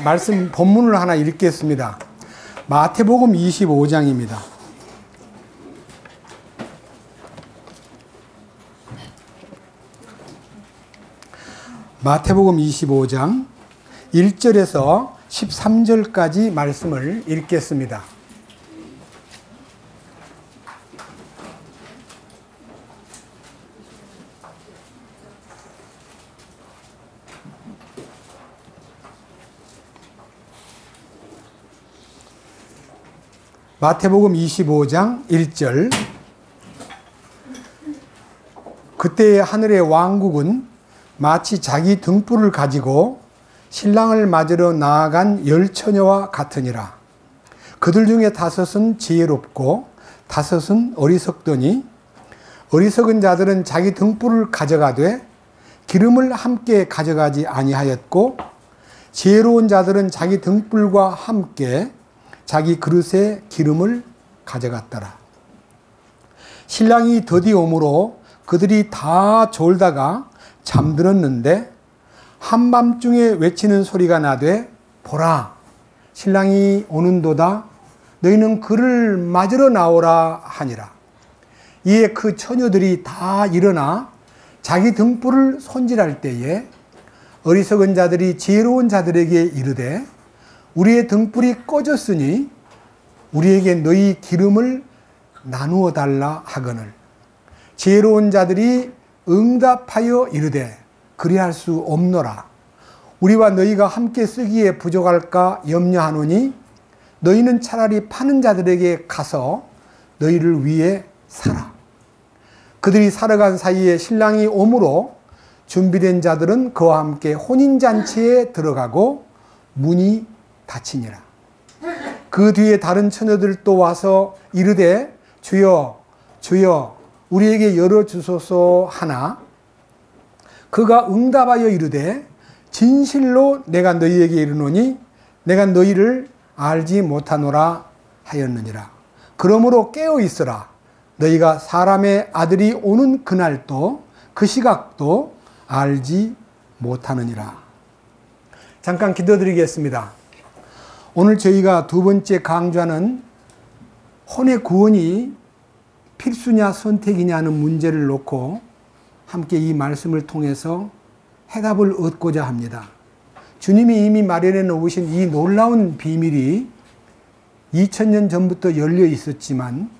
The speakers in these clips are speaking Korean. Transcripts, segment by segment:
말씀 본문을 하나 읽겠습니다. 마태복음 25장입니다. 마태복음 25장 1절에서 13절까지 말씀을 읽겠습니다. 마태복음 25장 1절. 그때 하늘의 왕국은 마치 자기 등불을 가지고 신랑을 맞으러 나아간 열 처녀와 같으니라. 그들 중에 다섯은 지혜롭고 다섯은 어리석더니 어리석은 자들은 자기 등불을 가져가되 기름을 함께 가져가지 아니하였고 지혜로운 자들은 자기 등불과 함께 자기 그릇에 기름을 가져갔더라. 신랑이 더디 오므로 그들이 다 졸다가 잠들었는데 한밤중에 외치는 소리가 나되 보라, 신랑이 오는도다. 너희는 그를 맞으러 나오라 하니라. 이에 그 처녀들이 다 일어나 자기 등불을 손질할 때에 어리석은 자들이 지혜로운 자들에게 이르되 우리의 등불이 꺼졌으니 우리에게 너희 기름을 나누어 달라 하거늘 지혜로운 자들이 응답하여 이르되 그리할 수 없노라. 우리와 너희가 함께 쓰기에 부족할까 염려하노니 너희는 차라리 파는 자들에게 가서 너희를 위해 사라. 그들이 살아간 사이에 신랑이 오므로 준비된 자들은 그와 함께 혼인잔치에 들어가고 문이 닫히니라. 그 뒤에 다른 처녀들도 와서 이르되 주여 주여 우리에게 열어주소서 하나 그가 응답하여 이르되 진실로 내가 너희에게 이르노니 내가 너희를 알지 못하노라 하였느니라. 그러므로 깨어 있으라. 너희가 사람의 아들이 오는 그날도 그 시각도 알지 못하느니라. 잠깐 기도드리겠습니다. 오늘 저희가 두 번째 강조하는 혼의 구원이 필수냐 선택이냐는 문제를 놓고 함께 이 말씀을 통해서 해답을 얻고자 합니다. 주님이 이미 마련해 놓으신 이 놀라운 비밀이 2000년 전부터 열려 있었지만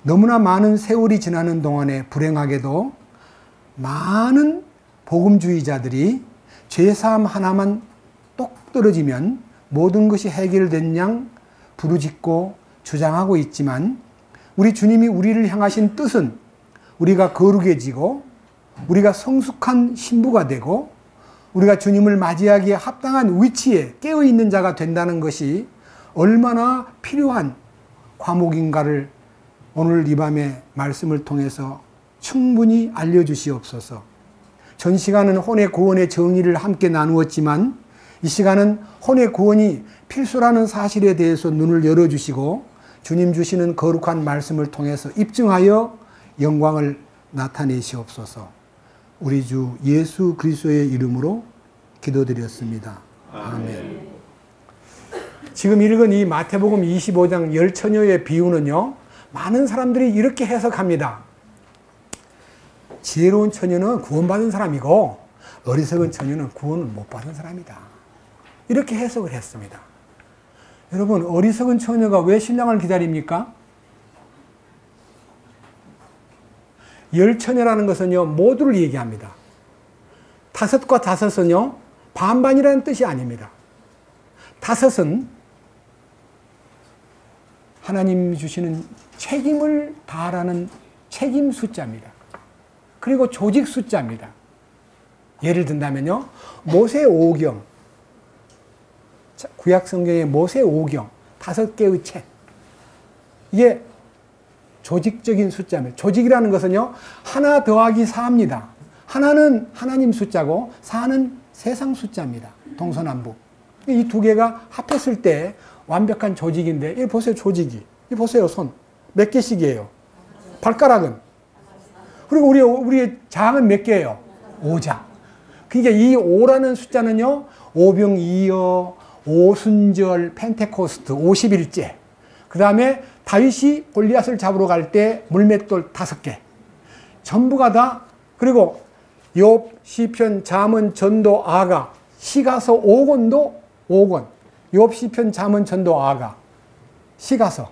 너무나 많은 세월이 지나는 동안에 불행하게도 많은 복음주의자들이 죄사함 하나만 똑 떨어지면 모든 것이 해결된 양 부르짖고 주장하고 있지만 우리 주님이 우리를 향하신 뜻은 우리가 거룩해지고 우리가 성숙한 신부가 되고 우리가 주님을 맞이하기에 합당한 위치에 깨어있는 자가 된다는 것이 얼마나 필요한 과목인가를 오늘 이 밤에 말씀을 통해서 충분히 알려주시옵소서. 전 시간은 혼의 구원의 정의를 함께 나누었지만 이 시간은 혼의 구원이 필수라는 사실에 대해서 눈을 열어주시고 주님 주시는 거룩한 말씀을 통해서 입증하여 영광을 나타내시옵소서. 우리 주 예수 그리스도의 이름으로 기도드렸습니다. 아멘. 지금 읽은 이 마태복음 25장 열 처녀의 비유는요, 많은 사람들이 이렇게 해석합니다. 지혜로운 처녀는 구원받은 사람이고 어리석은 처녀는 구원을 못 받은 사람이다. 이렇게 해석을 했습니다. 여러분, 어리석은 처녀가 왜 신랑을 기다립니까? 열 처녀라는 것은요, 모두를 얘기합니다. 다섯과 다섯은요, 반반이라는 뜻이 아닙니다. 다섯은 하나님 주시는 책임을 다하라는 책임 숫자입니다. 그리고 조직 숫자입니다. 예를 든다면요, 모세 오경, 구약 성경의 모세 오경 5개의 책, 이게 조직적인 숫자입니다. 조직이라는 것은요, 하나 더하기 4입니다. 하나는 하나님 숫자고 4는 세상 숫자입니다. 동서남북. 이 두 개가 합했을 때 완벽한 조직인데, 이 보세요, 조직이. 이 보세요, 손. 몇 개씩이에요? 발가락은. 그리고 우리의 장은 몇 개예요? 5장. 그러니까 이 5라는 숫자는요, 오병이어, 오순절, 펜테코스트, 50일째. 그 다음에 다윗이 골리앗을 잡으러 갈 때 물맷돌 5개. 전부가 다, 그리고 욥, 시편, 잠언, 전도, 아가, 시가서 5권도 5권. 욥, 시편, 잠언, 전도, 아가, 시가서.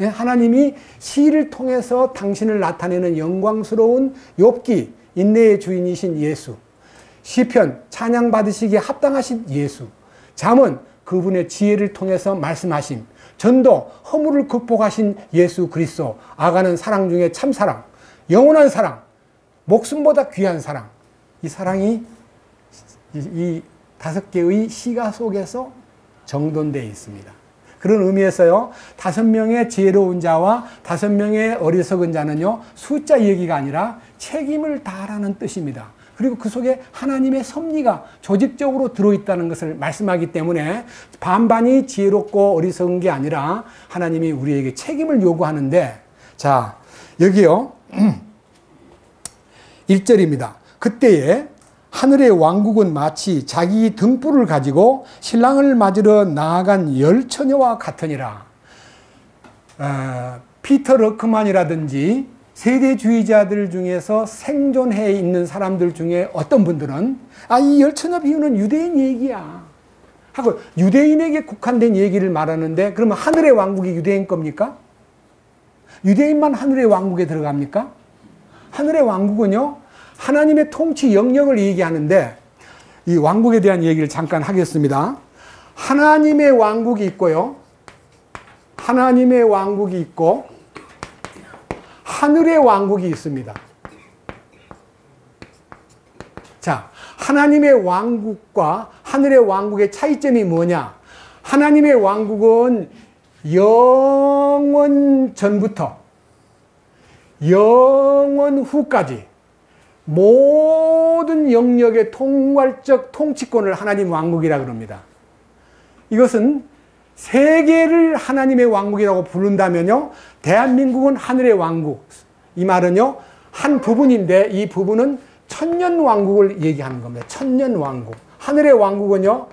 예, 하나님이 시를 통해서 당신을 나타내는 영광스러운 욥기, 인내의 주인이신 예수. 시편, 찬양 받으시기에 합당하신 예수. 잠언, 그분의 지혜를 통해서 말씀하심. 전도, 허물을 극복하신 예수 그리스도. 아가는 사랑 중에 참사랑, 영원한 사랑, 목숨보다 귀한 사랑. 이 사랑이 이 5개의 시가 속에서 정돈되어 있습니다. 그런 의미에서요, 5명의 지혜로운 자와 5명의 어리석은 자는요, 숫자 얘기가 아니라 책임을 다하라는 뜻입니다. 그리고 그 속에 하나님의 섭리가 조직적으로 들어있다는 것을 말씀하기 때문에 반반이 지혜롭고 어리석은 게 아니라 하나님이 우리에게 책임을 요구하는데, 자, 여기요, 1절입니다. 그때에 하늘의 왕국은 마치 자기 등불을 가지고 신랑을 맞으러 나아간 열처녀와 같으니라. 피터 러크만이라든지 세대주의자들 중에서 생존해 있는 사람들 중에 어떤 분들은 이 열처녀 비유는 유대인 얘기야 하고 유대인에게 국한된 얘기를 말하는데, 그러면 하늘의 왕국이 유대인 겁니까? 유대인만 하늘의 왕국에 들어갑니까? 하늘의 왕국은요, 하나님의 통치 영역을 얘기하는데, 이 왕국에 대한 얘기를 잠깐 하겠습니다. 하나님의 왕국이 있고요, 하나님의 왕국이 있고 하늘의 왕국이 있습니다. 자, 하나님의 왕국과 하늘의 왕국의 차이점이 뭐냐? 하나님의 왕국은 영원 전부터 영원 후까지 모든 영역의 통괄적 통치권을 하나님 왕국이라 그럽니다. 이것은 세계를 하나님의 왕국이라고 부른다면요, 대한민국은 하늘의 왕국. 이 말은요, 한 부분인데 이 부분은 천년 왕국을 얘기하는 겁니다. 천년 왕국. 하늘의 왕국은요,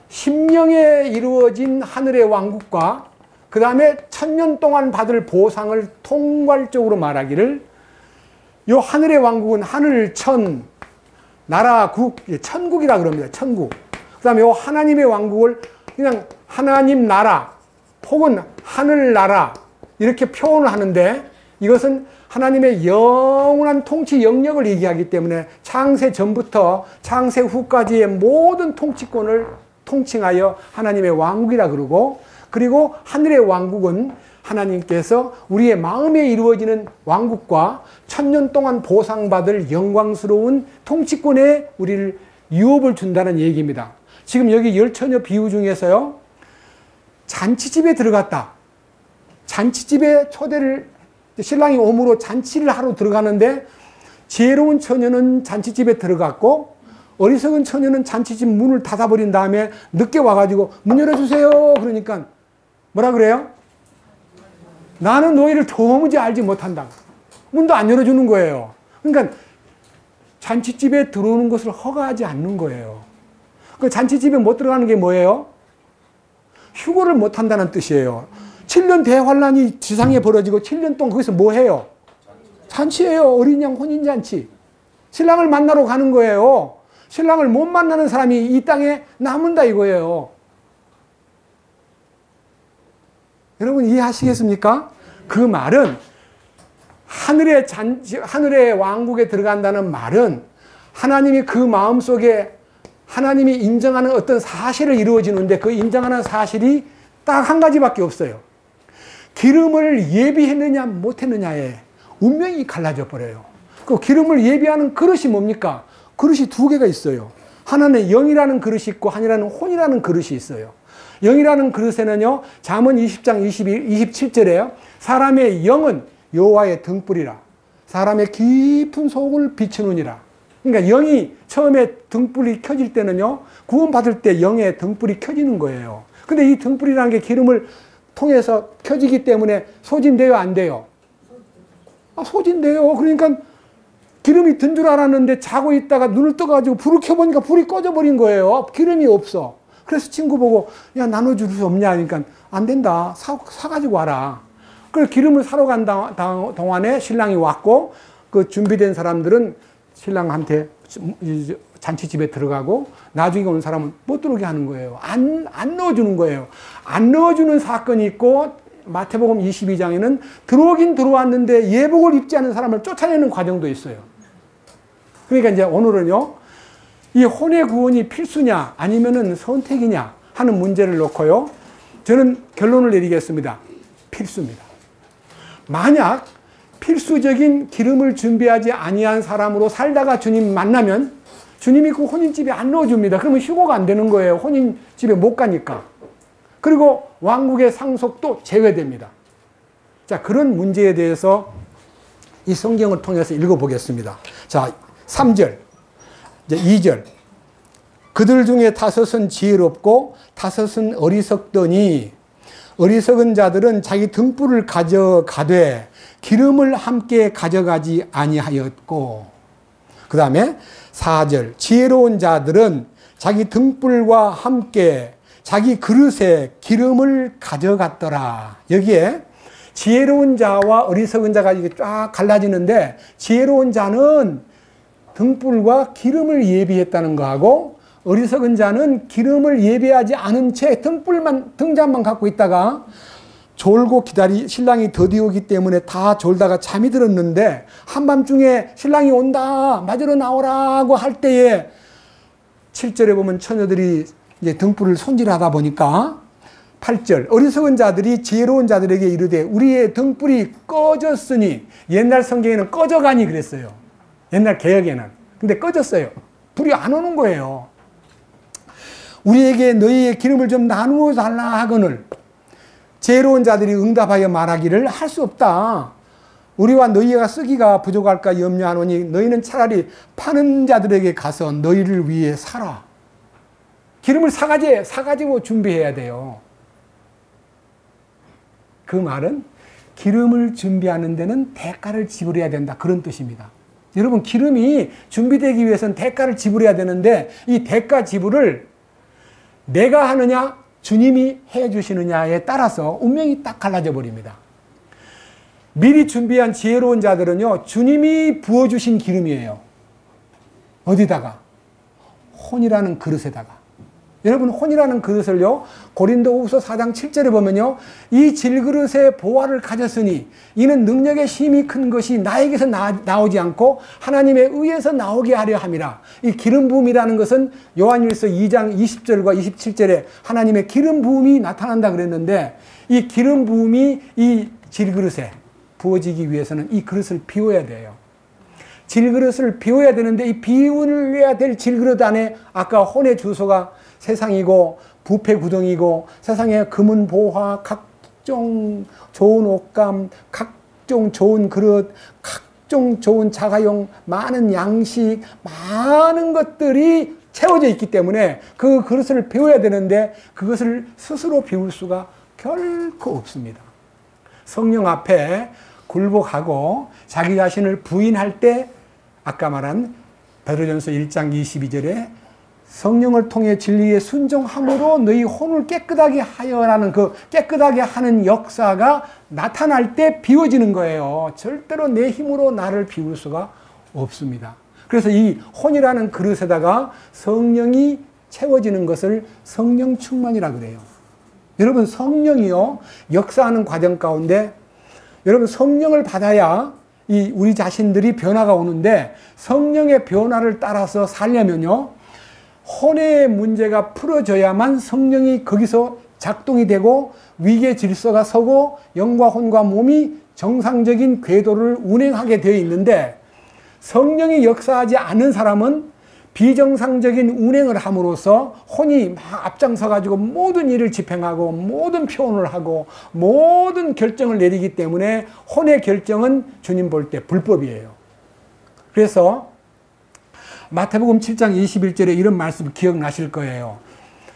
심령에 이루어진 하늘의 왕국과 그 다음에 천년 동안 받을 보상을 통괄적으로 말하기를, 요 하늘의 왕국은 하늘, 천, 나라, 국, 천국이라 그럽니다. 천국. 그 다음에 요 하나님의 왕국을 그냥 하나님 나라 혹은 하늘나라 이렇게 표현을 하는데, 이것은 하나님의 영원한 통치 영역을 얘기하기 때문에 창세 전부터 창세 후까지의 모든 통치권을 통칭하여 하나님의 왕국이라 그러고, 그리고 하늘의 왕국은 하나님께서 우리의 마음에 이루어지는 왕국과 천년 동안 보상받을 영광스러운 통치권에 우리를 유업을 준다는 얘기입니다. 지금 여기 열처녀 비유 중에서요, 잔치집에 들어갔다. 잔치집에 초대를, 신랑이 오므로 잔치를 하러 들어가는데, 지혜로운 처녀는 잔치집에 들어갔고 어리석은 처녀는 잔치집 문을 닫아버린 다음에 늦게 와가지고 문 열어주세요 그러니까 뭐라 그래요? 나는 너희를 도무지 알지 못한다. 문도 안 열어주는 거예요. 그러니까 잔치집에 들어오는 것을 허가하지 않는 거예요. 그 잔치집에 못 들어가는 게 뭐예요? 휴거를 못 한다는 뜻이에요. 7년 대환란이 지상에 벌어지고 7년 동안 거기서 뭐 해요? 잔치예요. 어린 양 혼인잔치. 신랑을 만나러 가는 거예요. 신랑을 못 만나는 사람이 이 땅에 남은다 이거예요. 여러분 이해하시겠습니까? 그 말은 하늘의 왕국에 들어간다는 말은 하나님이 그 마음속에 하나님이 인정하는 어떤 사실을 이루어지는데, 그 인정하는 사실이 딱 한 가지밖에 없어요. 기름을 예비했느냐 못했느냐에 운명이 갈라져 버려요. 그 기름을 예비하는 그릇이 뭡니까? 그릇이 2개가 있어요. 하나는 영이라는 그릇이 있고 하나는 혼이라는 그릇이 있어요. 영이라는 그릇에는요, 잠언 20장 27절에요. 사람의 영은 여호와의 등불이라. 사람의 깊은 속을 비추느니라. 그러니까 영이 처음에 등불이 켜질 때는요, 구원받을 때 영의 등불이 켜지는 거예요. 근데 이 등불이라는 게 기름을 통해서 켜지기 때문에 소진돼요, 안 돼요? 소진돼요. 그러니까 기름이 든 줄 알았는데 자고 있다가 눈을 떠가지고 불을 켜보니까 불이 꺼져버린 거예요. 기름이 없어. 그래서 친구 보고 야 나눠줄 수 없냐 하니까 안 된다. 사가지고 와라. 그래서 기름을 사러 간 동안에 신랑이 왔고 그 준비된 사람들은 신랑한테 잔치집에 들어가고 나중에 오는 사람은 못 들어오게 하는 거예요. 안 넣어주는 거예요. 안 넣어주는 사건이 있고 마태복음 22장에는 들어오긴 들어왔는데 예복을 입지 않은 사람을 쫓아내는 과정도 있어요. 그러니까 이제 오늘은요, 이 혼의 구원이 필수냐 아니면은 선택이냐 하는 문제를 놓고요, 저는 결론을 내리겠습니다. 필수입니다. 만약 필수적인 기름을 준비하지 아니한 사람으로 살다가 주님 만나면 주님이 그 혼인집에 안 넣어줍니다. 그러면 휴거가 안 되는 거예요. 혼인집에 못 가니까. 그리고 왕국의 상속도 제외됩니다. 자, 그런 문제에 대해서 이 성경을 통해서 읽어보겠습니다. 자, 3절, 이제 2절. 그들 중에 다섯은 지혜롭고 다섯은 어리석더니 어리석은 자들은 자기 등불을 가져가되 기름을 함께 가져가지 아니하였고, 그 다음에 4절. 지혜로운 자들은 자기 등불과 함께 자기 그릇에 기름을 가져갔더라. 여기에 지혜로운 자와 어리석은 자가 이게 쫙 갈라지는데, 지혜로운 자는 등불과 기름을 예비했다는 거하고, 어리석은 자는 기름을 예비하지 않은 채 등잔만 갖고 있다가 졸고 신랑이 더디 오기 때문에 다 졸다가 잠이 들었는데 한밤중에 신랑이 온다, 맞으러 나오라고 할 때에 7절에 보면 처녀들이 이제 등불을 손질하다 보니까 8절, 어리석은 자들이 지혜로운 자들에게 이르되 우리의 등불이 꺼졌으니, 옛날 성경에는 꺼져가니 그랬어요. 옛날 개역에는. 근데 꺼졌어요. 불이 안 오는 거예요. 우리에게 너희의 기름을 좀 나누어 달라 하거늘 지혜로운 자들이 응답하여 말하기를 할 수 없다. 우리와 너희가 쓰기가 부족할까 염려하노니 너희는 차라리 파는 자들에게 가서 너희를 위해 사라. 기름을 사가지고 준비해야 돼요. 그 말은 기름을 준비하는 데는 대가를 지불해야 된다, 그런 뜻입니다. 여러분, 기름이 준비되기 위해서는 대가를 지불해야 되는데 이 대가 지불을 내가 하느냐 주님이 해주시느냐에 따라서 운명이 딱 갈라져 버립니다. 미리 준비한 지혜로운 자들은요, 주님이 부어주신 기름이에요. 어디다가? 혼이라는 그릇에다가. 여러분, 혼이라는 그릇을요, 고린도후서 4장 7절에 보면요, 이 질그릇의 보화를 가졌으니 이는 능력의 힘이 큰 것이 나에게서 나오지 않고 하나님의 의에서 나오게 하려 함이라. 이 기름 부음이라는 것은 요한일서 2장 20절과 27절에 하나님의 기름 부음이 나타난다 그랬는데, 이 기름 부음이 이 질그릇에 부어지기 위해서는 이 그릇을 비워야 돼요. 질그릇을 비워야 되는데 이 비워야 될 질그릇 안에 아까 혼의 주소가 세상이고 부패 구덩이고 세상에 금은 보화, 각종 좋은 옷감, 각종 좋은 그릇, 각종 좋은 자가용, 많은 양식, 많은 것들이 채워져 있기 때문에 그 그릇을 비워야 되는데 그것을 스스로 비울 수가 결코 없습니다. 성령 앞에 굴복하고 자기 자신을 부인할 때 아까 말한 베드로전서 1장 22절에 성령을 통해 진리에 순종함으로 너희 혼을 깨끗하게 하여라는 그 깨끗하게 하는 역사가 나타날 때 비워지는 거예요. 절대로 내 힘으로 나를 비울 수가 없습니다. 그래서 이 혼이라는 그릇에다가 성령이 채워지는 것을 성령 충만이라고 그래요. 여러분, 성령이요, 역사하는 과정 가운데 여러분, 성령을 받아야 우리 자신들이 변화가 오는데, 성령의 변화를 따라서 살려면요, 혼의 문제가 풀어져야만 성령이 거기서 작동이 되고 위계 질서가 서고 영과 혼과 몸이 정상적인 궤도를 운행하게 되어 있는데, 성령이 역사하지 않는 사람은 비정상적인 운행을 함으로써 혼이 막 앞장서 가지고 모든 일을 집행하고 모든 표현을 하고 모든 결정을 내리기 때문에 혼의 결정은 주님 볼 때 불법이에요. 그래서 마태복음 7장 21절에 이런 말씀 기억나실 거예요.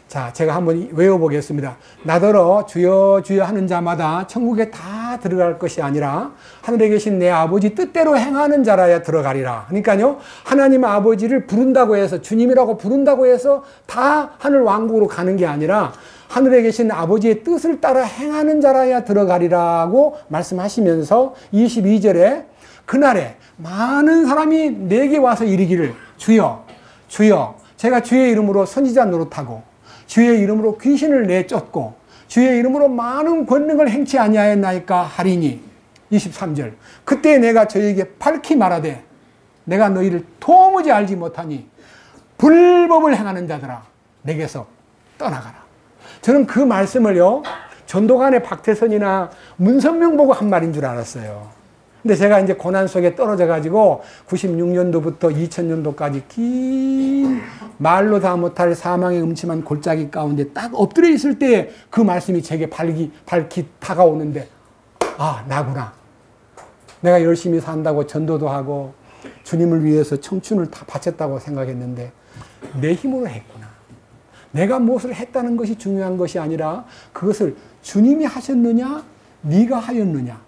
자, 제가 한번 외워보겠습니다. 나더러 주여 주여 하는 자마다 천국에 다 들어갈 것이 아니라 하늘에 계신 내 아버지 뜻대로 행하는 자라야 들어가리라. 그러니까요, 하나님 아버지를 부른다고 해서, 주님이라고 부른다고 해서 다 하늘 왕국으로 가는 게 아니라 하늘에 계신 아버지의 뜻을 따라 행하는 자라야 들어가리라고 말씀하시면서 22절에 그날에 많은 사람이 내게 와서 이르기를 주여 주여 제가 주의 이름으로 선지자 노릇하고 주의 이름으로 귀신을 내쫓고 주의 이름으로 많은 권능을 행치 아니하였나이까 하리니. 23절 그때 내가 저에게 밝히 말하되 내가 너희를 도무지 알지 못하니 불법을 행하는 자들아 내게서 떠나가라. 저는 그 말씀을요, 전도관의 박태선이나 문선명 보고 한 말인 줄 알았어요. 근데 제가 이제 고난 속에 떨어져 가지고 96년도부터 2000년도까지 긴 말로 다 못할 사망의 음침한 골짜기 가운데 딱 엎드려 있을 때 그 말씀이 제게 밝히 다가오는데, 아, 나구나. 내가 열심히 산다고 전도도 하고 주님을 위해서 청춘을 다 바쳤다고 생각했는데 내 힘으로 했구나. 내가 무엇을 했다는 것이 중요한 것이 아니라 그것을 주님이 하셨느냐, 네가 하였느냐.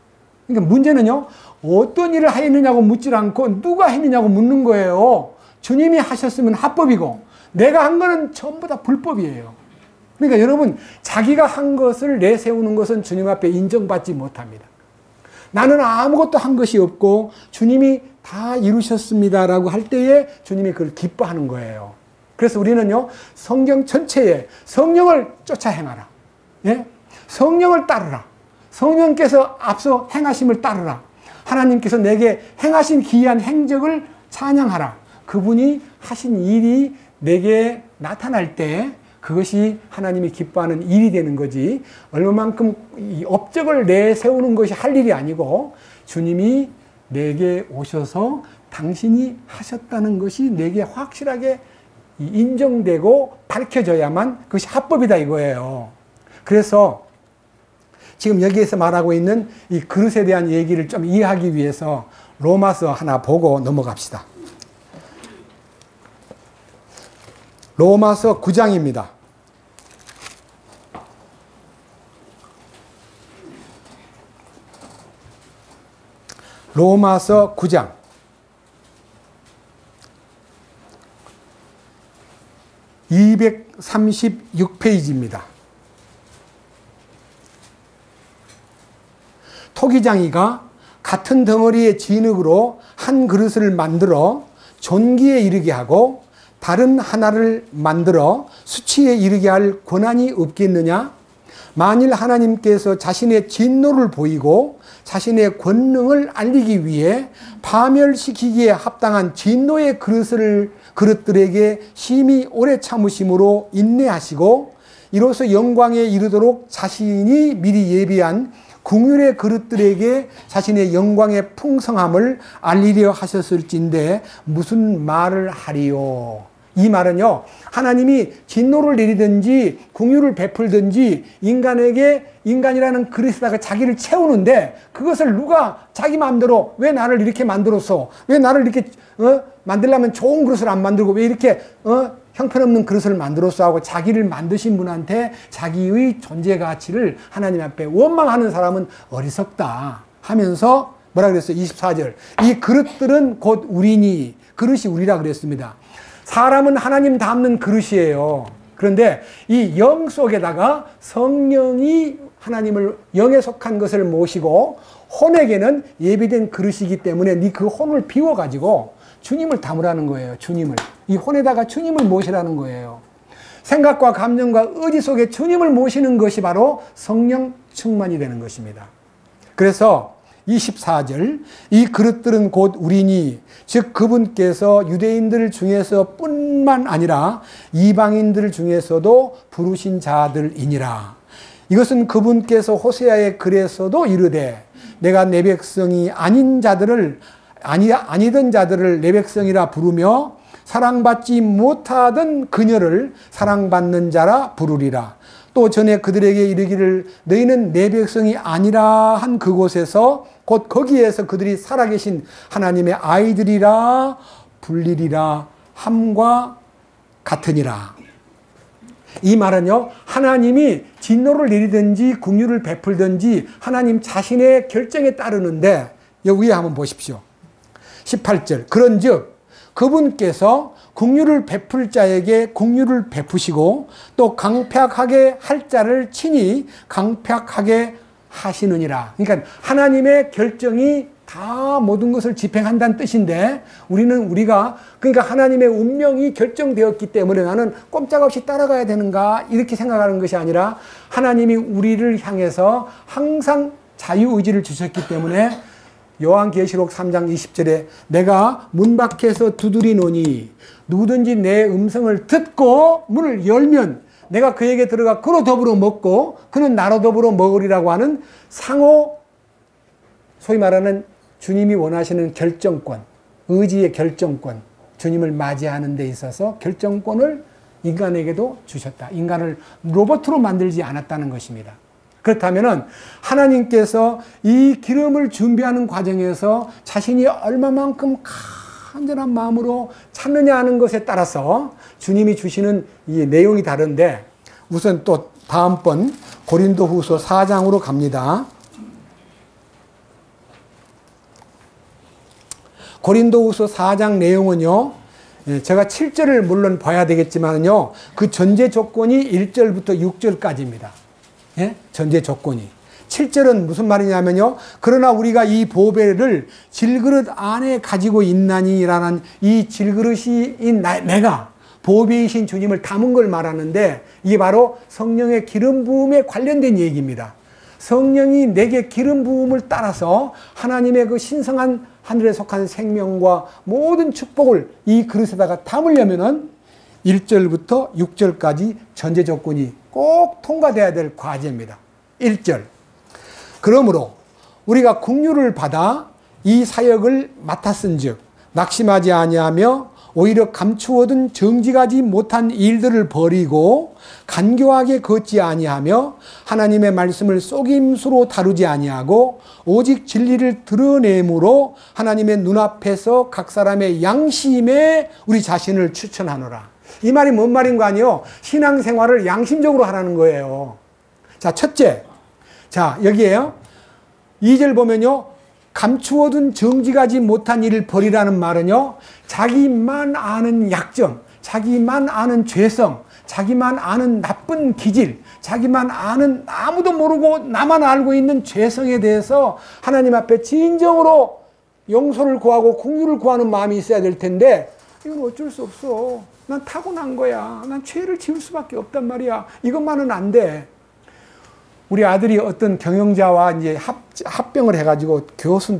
그러니까 문제는요, 어떤 일을 하였느냐고 묻질 않고 누가 했느냐고 묻는 거예요. 주님이 하셨으면 합법이고 내가 한 거는 전부 다 불법이에요. 그러니까 여러분, 자기가 한 것을 내세우는 것은 주님 앞에 인정받지 못합니다. 나는 아무것도 한 것이 없고 주님이 다 이루셨습니다라고 할 때에 주님이 그걸 기뻐하는 거예요. 그래서 우리는요, 성경 전체에 성령을 쫓아 행하라. 예? 성령을 따르라. 성령께서 앞서 행하심을 따르라. 하나님께서 내게 행하신 기이한 행적을 찬양하라. 그분이 하신 일이 내게 나타날 때 그것이 하나님이 기뻐하는 일이 되는 거지, 얼마만큼 이 업적을 내세우는 것이 할 일이 아니고 주님이 내게 오셔서 당신이 하셨다는 것이 내게 확실하게 인정되고 밝혀져야만 그것이 합법이다 이거예요. 그래서 지금 여기에서 말하고 있는 이 그릇에 대한 얘기를 좀 이해하기 위해서 로마서 하나 보고 넘어갑시다. 로마서 9장입니다. 로마서 9장. 236페이지입니다. 토기장이가 같은 덩어리의 진흙으로 한 그릇을 만들어 존귀에 이르게 하고 다른 하나를 만들어 수치에 이르게 할 권한이 없겠느냐? 만일 하나님께서 자신의 진노를 보이고 자신의 권능을 알리기 위해 파멸시키기에 합당한 진노의 그릇들에게 심히 오래 참으심으로 인내하시고 이로써 영광에 이르도록 자신이 미리 예비한 긍휼의 그릇들에게 자신의 영광의 풍성함을 알리려 하셨을진데 무슨 말을 하리요? 이 말은요, 하나님이 진노를 내리든지 긍휼을 베풀든지 인간이라는 그릇에다가 자기를 채우는데 그것을 누가 자기 마음대로 왜 나를 이렇게 만들었어? 왜 나를 이렇게 만들려면 좋은 그릇을 안 만들고 왜 이렇게 형편없는 그릇을 만들었어 하고 자기를 만드신 분한테 자기의 존재 가치를 하나님 앞에 원망하는 사람은 어리석다 하면서 뭐라 그랬어요? 24절. 이 그릇들은 곧 우리니, 그릇이 우리라 그랬습니다. 사람은 하나님 닮는 그릇이에요. 그런데 이 영 속에다가 성령이 하나님을 영에 속한 것을 모시고 혼에게는 예비된 그릇이기 때문에 네 그 혼을 비워가지고 주님을 담으라는 거예요. 주님을. 이 혼에다가 주님을 모시라는 거예요. 생각과 감정과 의지 속에 주님을 모시는 것이 바로 성령 충만이 되는 것입니다. 그래서 24절, 이 그릇들은 곧 우리니, 즉 그분께서 유대인들 중에서 뿐만 아니라 이방인들 중에서도 부르신 자들이니라. 이것은 그분께서 호세아의 글에서도 이르되 내가 내 백성이 아니던 자들을 내 백성이라 부르며 사랑받지 못하던 그녀를 사랑받는 자라 부르리라. 또 전에 그들에게 이르기를 너희는 내 백성이 아니라 한 그곳에서 곧 거기에서 그들이 살아계신 하나님의 아이들이라 불리리라 함과 같으니라. 이 말은요, 하나님이 진노를 내리든지 긍휼을 베풀든지 하나님 자신의 결정에 따르는데, 여기 위에 한번 보십시오. 18절. 그런즉 그분께서 긍휼을 베풀 자에게 긍휼을 베푸시고 또 강팍하게 할 자를 친히 강팍하게 하시느니라. 그러니까 하나님의 결정이 다 모든 것을 집행한다는 뜻인데, 우리가 그러니까 하나님의 운명이 결정되었기 때문에 나는 꼼짝없이 따라가야 되는가 이렇게 생각하는 것이 아니라, 하나님이 우리를 향해서 항상 자유의지를 주셨기 때문에 요한계시록 3장 20절에 내가 문 밖에서 두드리노니 누구든지 내 음성을 듣고 문을 열면 내가 그에게 들어가 그로 더불어 먹고 그는 나로 더불어 먹으리라고 하는 상호, 소위 말하는 주님이 원하시는 결정권, 의지의 결정권, 주님을 맞이하는 데 있어서 결정권을 인간에게도 주셨다. 인간을 로봇으로 만들지 않았다는 것입니다. 그렇다면 하나님께서 이 기름을 준비하는 과정에서 자신이 얼마만큼 간절한 마음으로 찾느냐 하는 것에 따라서 주님이 주시는 이 내용이 다른데, 우선 또 다음번 고린도후서 4장으로 갑니다. 고린도후서 4장 내용은요, 제가 7절을 물론 봐야 되겠지만요, 그 전제 조건이 1절부터 6절까지입니다. 예? 전제 조건이. 7절은 무슨 말이냐면요, 그러나 우리가 이 보배를 질그릇 안에 가지고 있나니라는 이 질그릇인 내가 보배이신 주님을 담은 걸 말하는데, 이게 바로 성령의 기름 부음에 관련된 얘기입니다. 성령이 내게 기름 부음을 따라서 하나님의 그 신성한 하늘에 속한 생명과 모든 축복을 이 그릇에다가 담으려면은 1절부터 6절까지 전제 조건이 꼭 통과돼야 될 과제입니다. 1절. 그러므로 우리가 긍휼을 받아 이 사역을 맡았은즉 낙심하지 아니하며 오히려 감추어둔 정직하지 못한 일들을 버리고 간교하게 걷지 아니하며 하나님의 말씀을 속임수로 다루지 아니하고 오직 진리를 드러내므로 하나님의 눈앞에서 각 사람의 양심에 우리 자신을 추천하노라. 이 말이 뭔 말인 거 아니에요? 신앙생활을 양심적으로 하라는 거예요. 자, 첫째. 자, 여기에요. 2절 보면요, 감추어둔 정직하지 못한 일을 버리라는 말은요, 자기만 아는 약점, 자기만 아는 죄성, 자기만 아는 나쁜 기질, 자기만 아는 아무도 모르고 나만 알고 있는 죄성에 대해서 하나님 앞에 진정으로 용서를 구하고 긍휼을 구하는 마음이 있어야 될 텐데, 이건 어쩔 수 없어. 난 타고난 거야. 난 죄를 지을 수밖에 없단 말이야. 이것만은 안 돼. 우리 아들이 어떤 경영자와 이제 합병을 해가지고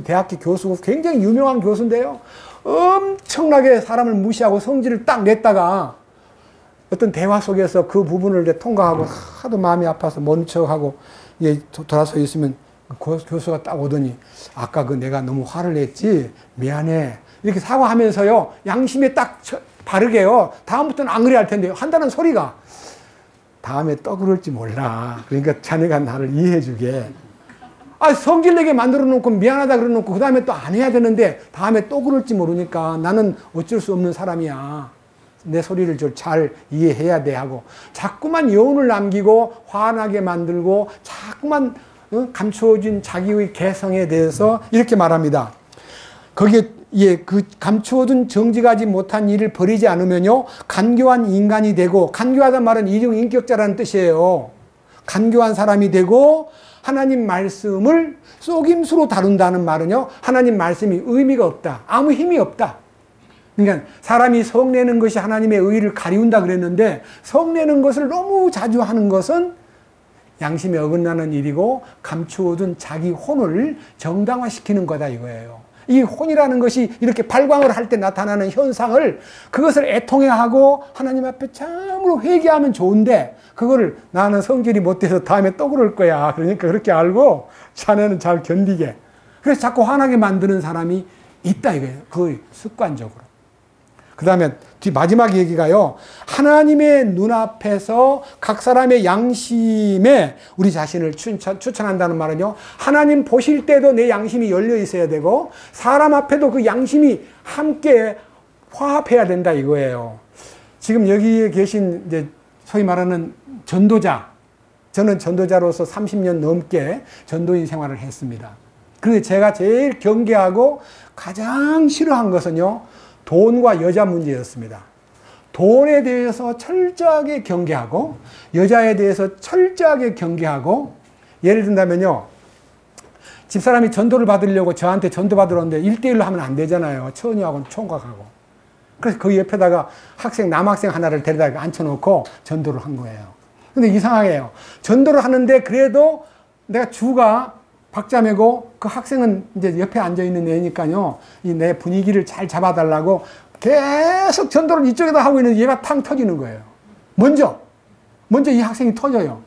대학교 교수고 굉장히 유명한 교수인데요. 엄청나게 사람을 무시하고 성질을 딱 냈다가 어떤 대화 속에서 그 부분을 통과하고 하도 마음이 아파서 먼 척하고 돌아서 있으면 교수가 딱 오더니 아까 내가 너무 화를 냈지? 미안해. 이렇게 사과하면서요, 양심에 딱 바르게요, 다음부터는 안 그래야 할 텐데 한다는 소리가, 다음에 또 그럴지 몰라. 그러니까 자네가 나를 이해해 주게. 성질내게 만들어 놓고 미안하다 그래 놓고 그 다음에 또 안 해야 되는데 다음에 또 그럴지 모르니까 나는 어쩔 수 없는 사람이야. 내 소리를 좀 잘 이해해야 돼 하고 자꾸만 여운을 남기고 화나게 만들고 자꾸만 감추어진 자기의 개성에 대해서 이렇게 말합니다. 거기에 그 감추어둔 정직하지 못한 일을 버리지 않으면요, 간교한 인간이 되고, 간교하단 말은 이중인격자라는 뜻이에요. 간교한 사람이 되고 하나님 말씀을 속임수로 다룬다는 말은요, 하나님 말씀이 의미가 없다, 아무 힘이 없다. 그러니까 사람이 성내는 것이 하나님의 의를 가리운다 그랬는데, 성내는 것을 너무 자주 하는 것은 양심에 어긋나는 일이고 감추어둔 자기 혼을 정당화시키는 거다 이거예요. 이 혼이라는 것이 이렇게 발광을 할 때 나타나는 현상을, 그것을 애통해하고 하나님 앞에 참으로 회개하면 좋은데, 그거를 나는 성질이 못돼서 다음에 또 그럴 거야, 그러니까 그렇게 알고 자네는 잘 견디게, 그래서 자꾸 화나게 만드는 사람이 있다 이거예요. 거의 습관적으로. 그 다음에 마지막 얘기가요, 하나님의 눈앞에서 각 사람의 양심에 우리 자신을 추천한다는 말은요, 하나님 보실 때도 내 양심이 열려 있어야 되고 사람 앞에도 그 양심이 함께 화합해야 된다 이거예요. 지금 여기에 계신 이제 소위 말하는 전도자, 저는 전도자로서 30년 넘게 전도인 생활을 했습니다. 그런데 제가 제일 경계하고 가장 싫어한 것은요, 돈과 여자 문제였습니다. 돈에 대해서 철저하게 경계하고, 여자에 대해서 철저하게 경계하고, 예를 든다면요, 집사람이 전도를 받으려고 저한테 전도 받으러 오는데 1대1로 하면 안 되잖아요. 처녀하고 총각하고. 그래서 그 옆에다가 남학생 하나를 데려다 앉혀놓고 전도를 한 거예요. 근데 이상하게요. 전도를 하는데 그래도 내가 주가 박자매고 그 학생은 이제 옆에 앉아있는 애니까요. 이 내 분위기를 잘 잡아달라고 계속 전도를 이쪽에다 하고 있는데 얘가 탕 터지는 거예요. 먼저 이 학생이 터져요.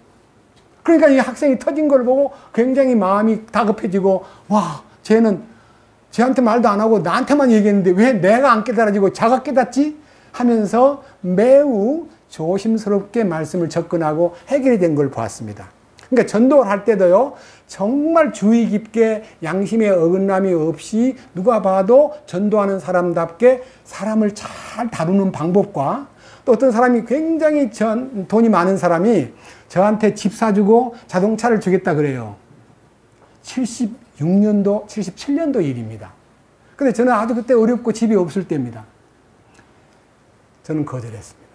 그러니까 이 학생이 터진 걸 보고 굉장히 마음이 다급해지고, 와, 쟤는 쟤한테 말도 안 하고 나한테만 얘기했는데 왜 내가 안 깨달아지고 자가 깨닫지? 하면서 매우 조심스럽게 말씀을 접근하고 해결이 된 걸 보았습니다. 그러니까 전도를 할 때도요, 정말 주의 깊게 양심의 어긋남이 없이 누가 봐도 전도하는 사람답게 사람을 잘 다루는 방법과, 또 어떤 사람이 굉장히 돈이 많은 사람이 저한테 집 사주고 자동차를 주겠다 그래요. 76년도, 77년도 일입니다. 근데 저는 아주 그때 어렵고 집이 없을 때입니다. 저는 거절했습니다.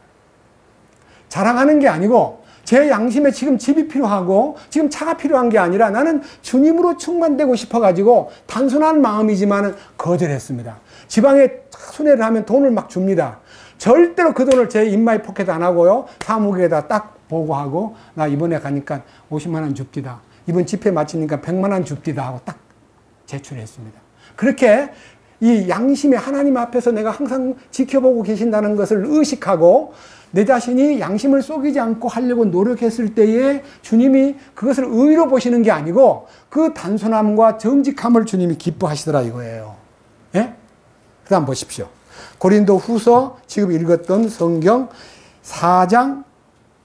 자랑하는 게 아니고 제 양심에 지금 집이 필요하고 지금 차가 필요한 게 아니라 나는 주님으로 충만되고 싶어가지고 단순한 마음이지만 거절했습니다. 지방에 순회를 하면 돈을 막 줍니다. 절대로 그 돈을 제 인마이 포켓 안 하고요, 사무국에다 딱 보고하고, 나 이번에 가니까 50만 원 줍디다, 이번 집회 마치니까 100만 원 줍디다 하고 딱 제출했습니다. 그렇게 이 양심의 하나님 앞에서 내가 항상 지켜보고 계신다는 것을 의식하고 내 자신이 양심을 속이지 않고 하려고 노력했을 때에 주님이 그것을 의로 보시는 게 아니고 그 단순함과 정직함을 주님이 기뻐하시더라 이거예요. 예? 그 다음 보십시오. 고린도 후서 지금 읽었던 성경 4장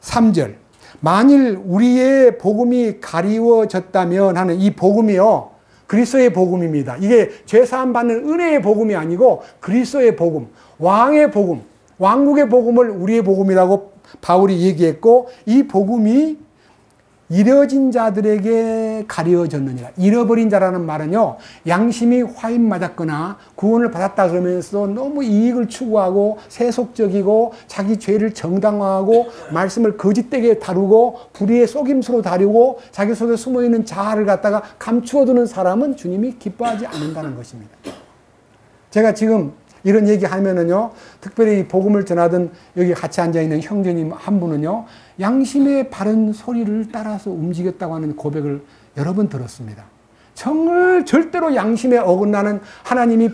3절. 만일 우리의 복음이 가리워졌다면 하는 이 복음이요, 그리스도의 복음입니다. 이게 죄사함 받는 은혜의 복음이 아니고 그리스도의 복음, 왕의 복음, 왕국의 복음을 우리의 복음이라고 바울이 얘기했고, 이 복음이 잃어진 자들에게 가려졌느니라. 잃어버린 자라는 말은요, 양심이 화인 맞았거나 구원을 받았다 그러면서 너무 이익을 추구하고 세속적이고 자기 죄를 정당화하고 말씀을 거짓되게 다루고 불의의 속임수로 다루고 자기 속에 숨어있는 자아를 갖다가 감추어두는 사람은 주님이 기뻐하지 않는다는 것입니다. 제가 지금 이런 얘기 하면은요, 특별히 복음을 전하던 여기 같이 앉아있는 형제님 한 분은요, 양심의 바른 소리를 따라서 움직였다고 하는 고백을 여러 번 들었습니다. 정말 절대로 양심에 어긋나는, 하나님이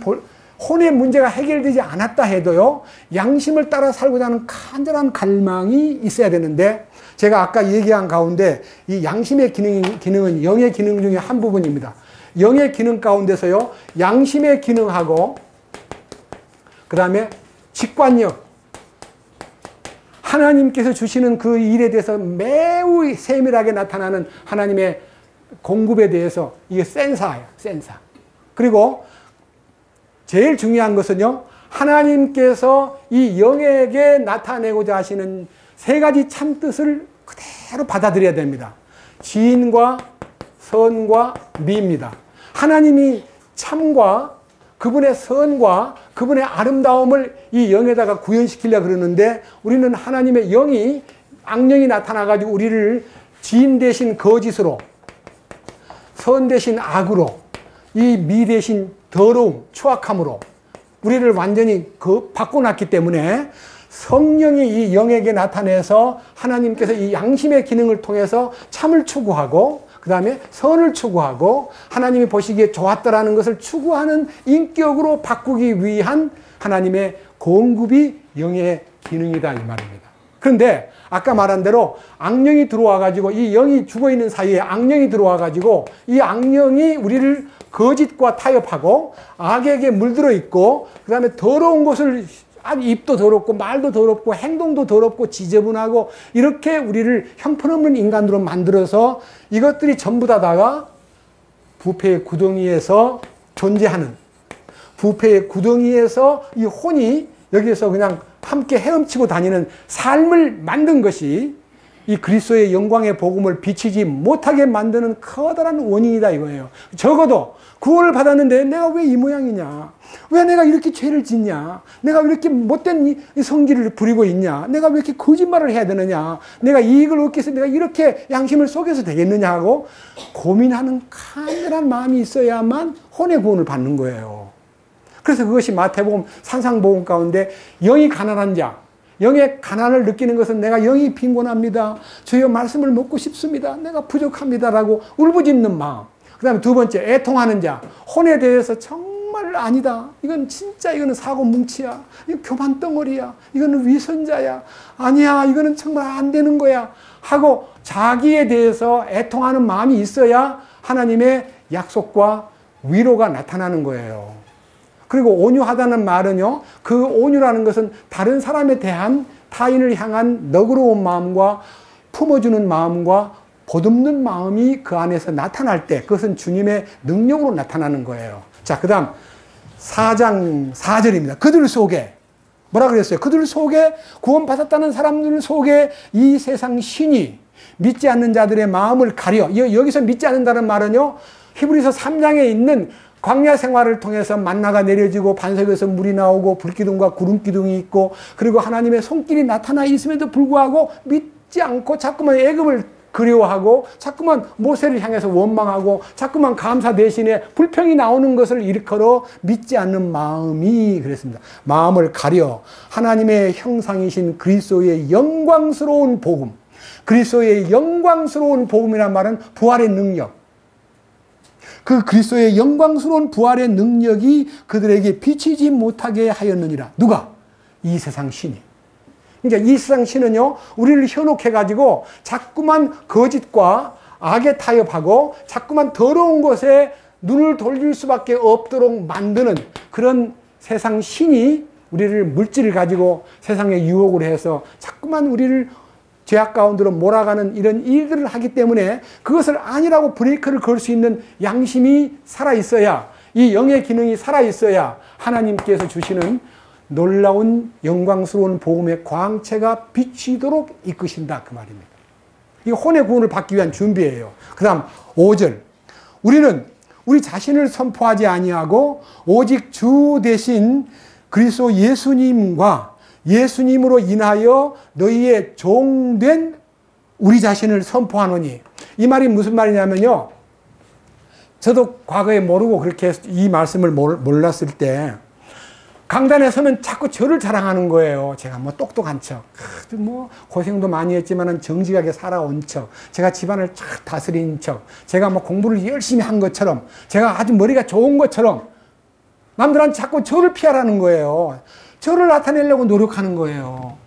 혼의 문제가 해결되지 않았다 해도요, 양심을 따라 살고자 하는 간절한 갈망이 있어야 되는데, 제가 아까 얘기한 가운데 이 양심의 기능은 영의 기능 중에 한 부분입니다. 영의 기능 가운데서요, 양심의 기능하고 그 다음에 직관력, 하나님께서 주시는 그 일에 대해서 매우 세밀하게 나타나는 하나님의 공급에 대해서 이게 센서예요. 센서. 그리고 제일 중요한 것은요, 하나님께서 이 영에게 나타내고자 하시는 세 가지 참뜻을 그대로 받아들여야 됩니다. 지인과 선과 미입니다. 하나님이 참과 그분의 선과 그분의 아름다움을 이 영에다가 구현시키려고 그러는데, 우리는 하나님의 영이, 악령이 나타나가지고 우리를 지인 대신 거짓으로, 선 대신 악으로, 이 미 대신 더러움, 추악함으로 우리를 완전히 바꿔놨기 때문에 성령이 이 영에게 나타내서 하나님께서 이 양심의 기능을 통해서 참을 추구하고 그 다음에 선을 추구하고 하나님이 보시기에 좋았다라는 것을 추구하는 인격으로 바꾸기 위한 하나님의 공급이 영의 기능이다 이 말입니다. 그런데 아까 말한 대로 악령이 들어와가지고, 이 영이 죽어있는 사이에 악령이 들어와가지고 이 악령이 우리를 거짓과 타협하고 악에게 물들어 있고 그 다음에 더러운 것을, 입도 더럽고 말도 더럽고 행동도 더럽고 지저분하고 이렇게 우리를 형편없는 인간으로 만들어서 이것들이 전부 다가 부패의 구덩이에서 존재하는, 부패의 구덩이에서 이 혼이 여기에서 그냥 함께 헤엄치고 다니는 삶을 만든 것이 이 그리스도의 영광의 복음을 비치지 못하게 만드는 커다란 원인이다 이거예요. 적어도 구원을 받았는데 내가 왜 이 모양이냐? 왜 내가 이렇게 죄를 짓냐? 내가 왜 이렇게 못된 이 성질을 부리고 있냐? 내가 왜 이렇게 거짓말을 해야 되느냐? 내가 이익을 얻기 위해서 내가 이렇게 양심을 속여서 되겠느냐 하고 고민하는 간절한 마음이 있어야만 혼의 구원을 받는 거예요. 그래서 그것이 마태복음 산상복음 가운데 영이 가난한 자, 영의 가난을 느끼는 것은 내가 영이 빈곤합니다. 주여 말씀을 먹고 싶습니다. 내가 부족합니다라고 울부짖는 마음. 그 다음에 두 번째, 애통하는 자. 혼에 대해서 정말 아니다. 이건 진짜 이거는 사고 뭉치야. 이거 교만 덩어리야. 이거는 위선자야. 아니야. 이거는 정말 안 되는 거야. 하고 자기에 대해서 애통하는 마음이 있어야 하나님의 약속과 위로가 나타나는 거예요. 그리고 온유하다는 말은요, 그 온유라는 것은 다른 사람에 대한 타인을 향한 너그러운 마음과 품어주는 마음과 보듬는 마음이 그 안에서 나타날 때 그것은 주님의 능력으로 나타나는 거예요. 자, 그 다음 4장 4절입니다. 그들 속에 뭐라 그랬어요? 그들 속에 구원받았다는 사람들 속에 이 세상 신이 믿지 않는 자들의 마음을 가려. 여기서 믿지 않는다는 말은요, 히브리서 3장에 있는 광야 생활을 통해서 만나가 내려지고 반석에서 물이 나오고 불기둥과 구름기둥이 있고 그리고 하나님의 손길이 나타나 있음에도 불구하고 믿지 않고 자꾸만 애굽을 그리워하고 자꾸만 모세를 향해서 원망하고 자꾸만 감사 대신에 불평이 나오는 것을 일컬어 믿지 않는 마음이 그랬습니다. 마음을 가려 하나님의 형상이신 그리스도의 영광스러운 복음, 그리스도의 영광스러운 복음이란 말은 부활의 능력, 그 그리스도의 영광스러운 부활의 능력이 그들에게 비치지 못하게 하였느니라. 누가? 이 세상 신이. 그러니까 이 세상 신은요, 우리를 현혹해가지고 자꾸만 거짓과 악에 타협하고 자꾸만 더러운 것에 눈을 돌릴 수밖에 없도록 만드는 그런 세상 신이 우리를 물질을 가지고 세상에 유혹을 해서 자꾸만 우리를 죄악 가운데로 몰아가는 이런 일들을 하기 때문에 그것을 아니라고 브레이크를 걸 수 있는 양심이 살아있어야, 이 영의 기능이 살아있어야 하나님께서 주시는 놀라운 영광스러운 복음의 광채가 비치도록 이끄신다 그 말입니다. 이 혼의 구원을 받기 위한 준비예요. 그 다음 5절, 우리는 우리 자신을 선포하지 아니하고 오직 주 대신 그리스도 예수님과 예수님으로 인하여 너희의 종된 우리 자신을 선포하노니. 이 말이 무슨 말이냐면요, 저도 과거에 모르고 그렇게 이 말씀을 몰랐을 때 강단에 서면 자꾸 저를 자랑하는 거예요. 제가 뭐 똑똑한 척, 뭐 고생도 많이 했지만 정직하게 살아온 척, 제가 집안을 쫙 다스린 척, 제가 뭐 공부를 열심히 한 것처럼, 제가 아주 머리가 좋은 것처럼 남들한테 자꾸 저를 피하라는 거예요. 저를 나타내려고 노력하는 거예요.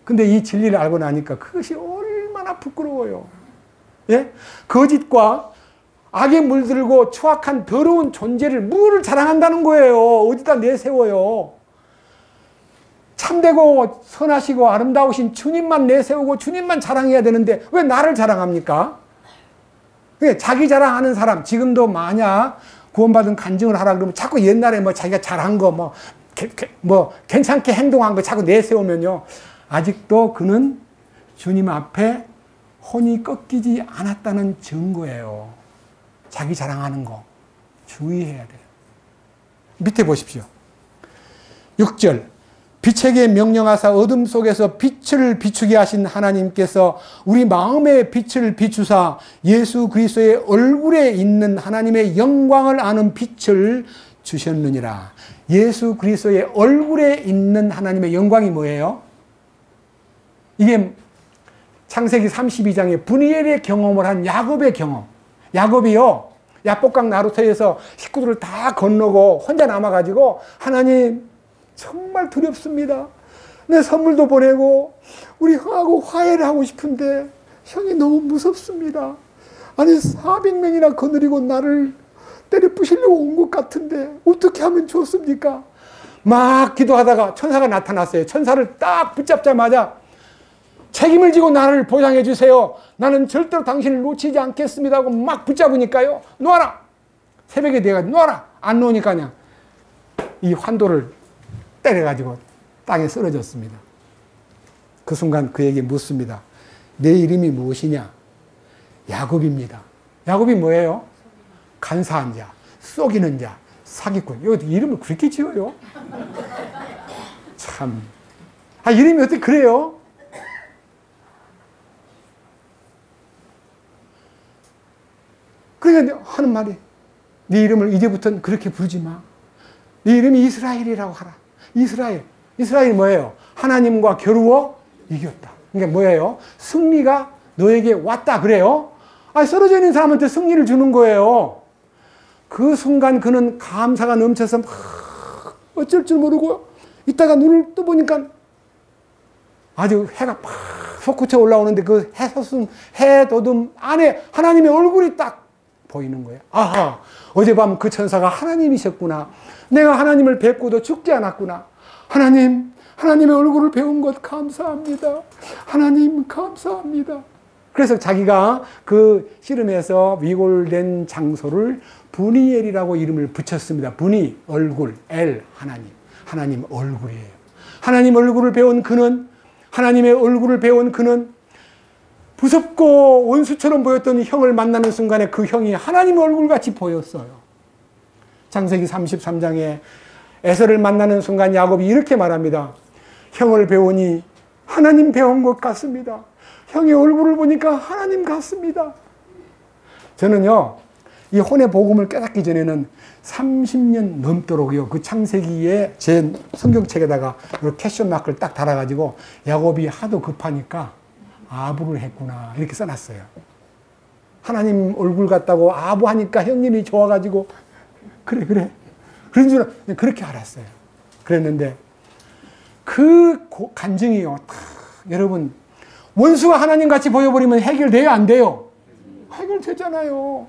근데 이 진리를 알고 나니까 그것이 얼마나 부끄러워요. 예? 거짓과 악에 물들고 추악한 더러운 존재를 뭐를 자랑한다는 거예요. 어디다 내세워요. 참되고 선하시고 아름다우신 주님만 내세우고 주님만 자랑해야 되는데 왜 나를 자랑합니까? 자기 자랑하는 사람, 지금도 만약 구원받은 간증을 하라 그러면 자꾸 옛날에 뭐 자기가 잘한 거 뭐 괜찮게 행동한 거 자꾸 내세우면요, 아직도 그는 주님 앞에 혼이 꺾이지 않았다는 증거예요. 자기 자랑하는 거 주의해야 돼요. 밑에 보십시오. 6절, 빛에게 명령하사 어둠 속에서 빛을 비추게 하신 하나님께서 우리 마음의 빛을 비추사 예수 그리스도의 얼굴에 있는 하나님의 영광을 아는 빛을 주셨느니라. 예수 그리스도의 얼굴에 있는 하나님의 영광이 뭐예요? 이게 창세기 32장에 브니엘의 경험을 한 야곱의 경험. 야곱이요, 야복강 나루터에서 식구들을 다 건너고 혼자 남아가지고 하나님 정말 두렵습니다. 내 선물도 보내고 우리 형하고 화해를 하고 싶은데 형이 너무 무섭습니다. 아니 400명이나 거느리고 나를 때려 부시려고 온 것 같은데 어떻게 하면 좋습니까? 막 기도하다가 천사가 나타났어요. 천사를 딱 붙잡자마자 책임을 지고 나를 보장해 주세요. 나는 절대로 당신을 놓치지 않겠습니다 하고 막 붙잡으니까요, 놓아라. 새벽에 내가 놓아라. 안 놓으니까 그냥 이 환도를 때려가지고 땅에 쓰러졌습니다. 그 순간 그에게 묻습니다. 내 이름이 무엇이냐? 야곱입니다. 야곱이 뭐예요? 간사한 자, 속이는 자, 사기꾼. 이거 이름을 그렇게 지어요? 참. 이름이 어떻게 그래요? 그러니까 하는 말이, 네 이름을 이제부터는 그렇게 부르지 마. 네 이름이 이스라엘이라고 하라. 이스라엘. 이스라엘이 뭐예요? 하나님과 겨루어 이겼다. 그러니까 뭐예요? 승리가 너에게 왔다 그래요? 쓰러져 있는 사람한테 승리를 주는 거예요. 그 순간 그는 감사가 넘쳐서 막 어쩔 줄 모르고 이따가 눈을 떠보니까 아주 해가 팍 솟구쳐 올라오는데 그 해돋음 안에 하나님의 얼굴이 딱 보이는 거예요. 아하, 어젯밤 그 천사가 하나님이셨구나. 내가 하나님을 뵙고도 죽지 않았구나. 하나님의 얼굴을 배운 것 감사합니다. 하나님 감사합니다. 그래서 자기가 그 씨름에서 위골된 장소를 브니엘이라고 이름을 붙였습니다. 브니, 얼굴, 엘, 하나님. 하나님 얼굴이에요. 하나님 얼굴을 배운 그는, 하나님의 얼굴을 배운 그는 무섭고 원수처럼 보였던 형을 만나는 순간에 그 형이 하나님 얼굴같이 보였어요. 창세기 33장에 에서를 만나는 순간 야곱이 이렇게 말합니다. 형을 배우니 하나님 배운 것 같습니다. 형의 얼굴을 보니까 하나님 같습니다. 저는요, 이 혼의 복음을 깨닫기 전에는 30년 넘도록요, 그 창세기에 제 성경책에다가 캐션 마크를 딱 달아가지고 야곱이 하도 급하니까 아부를 했구나 이렇게 써놨어요. 하나님 얼굴 같다고 아부하니까 형님이 좋아가지고 그래 그런 줄 그렇게 알았어요. 그랬는데 그 간증이요, 여러분 원수가 하나님같이 보여버리면 해결돼요 안 돼요? 해결되잖아요.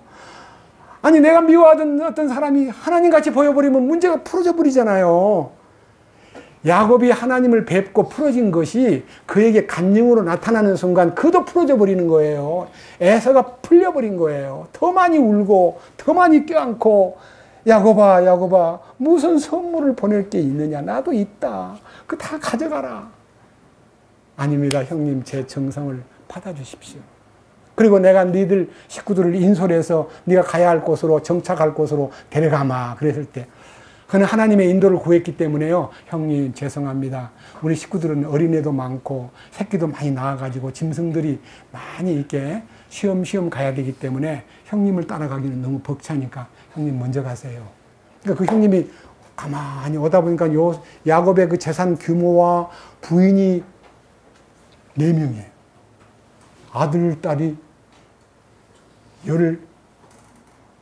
아니 내가 미워하던 어떤 사람이 하나님같이 보여버리면 문제가 풀어져 버리잖아요. 야곱이 하나님을 뵙고 풀어진 것이 그에게 간증으로 나타나는 순간 그도 풀어져 버리는 거예요. 에서가 풀려버린 거예요. 더 많이 울고 더 많이 껴안고 야곱아 무슨 선물을 보낼 게 있느냐. 나도 있다. 그거 다 가져가라. 아닙니다. 형님 제 정성을 받아주십시오. 그리고 내가 너희들 식구들을 인솔해서 네가 가야 할 곳으로 정착할 곳으로 데려가마 그랬을 때 그는 하나님의 인도를 구했기 때문에요. 형님 죄송합니다. 우리 식구들은 어린애도 많고 새끼도 많이 낳아가지고 짐승들이 많이 이렇게 쉬엄쉬엄 가야 되기 때문에 형님을 따라가기는 너무 벅차니까 형님 먼저 가세요. 그러니까 그 형님이 가만히 오다 보니까 요 야곱의 그 재산 규모와 부인이 4명이에요. 아들, 딸이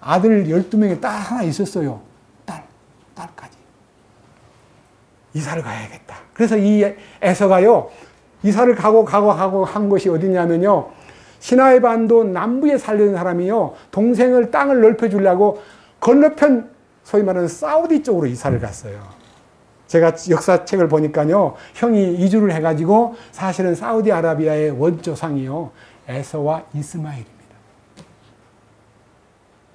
아들 12명에 딸 하나 있었어요. 딸까지. 이사를 가야겠다. 그래서 이 에서가요, 이사를 가고 한 곳이 어디냐면요, 시나이 반도 남부에 살던 사람이요, 동생을 땅을 넓혀주려고 건너편 소위 말하는 사우디 쪽으로 이사를 갔어요. 제가 역사책을 보니까요, 형이 이주를 해가지고 사실은 사우디아라비아의 원조상이요, 에서와 이스마엘입니다.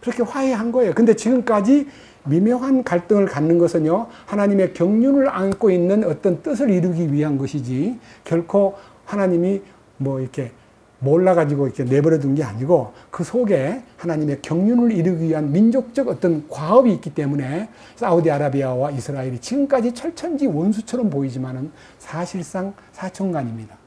그렇게 화해한 거예요. 근데 지금까지 미묘한 갈등을 갖는 것은요, 하나님의 경륜을 안고 있는 어떤 뜻을 이루기 위한 것이지, 결코 하나님이 뭐 이렇게 몰라가지고 이렇게 내버려 둔 게 아니고, 그 속에 하나님의 경륜을 이루기 위한 민족적 어떤 과업이 있기 때문에 사우디아라비아와 이스라엘이 지금까지 철천지 원수처럼 보이지만은 사실상 사촌간입니다.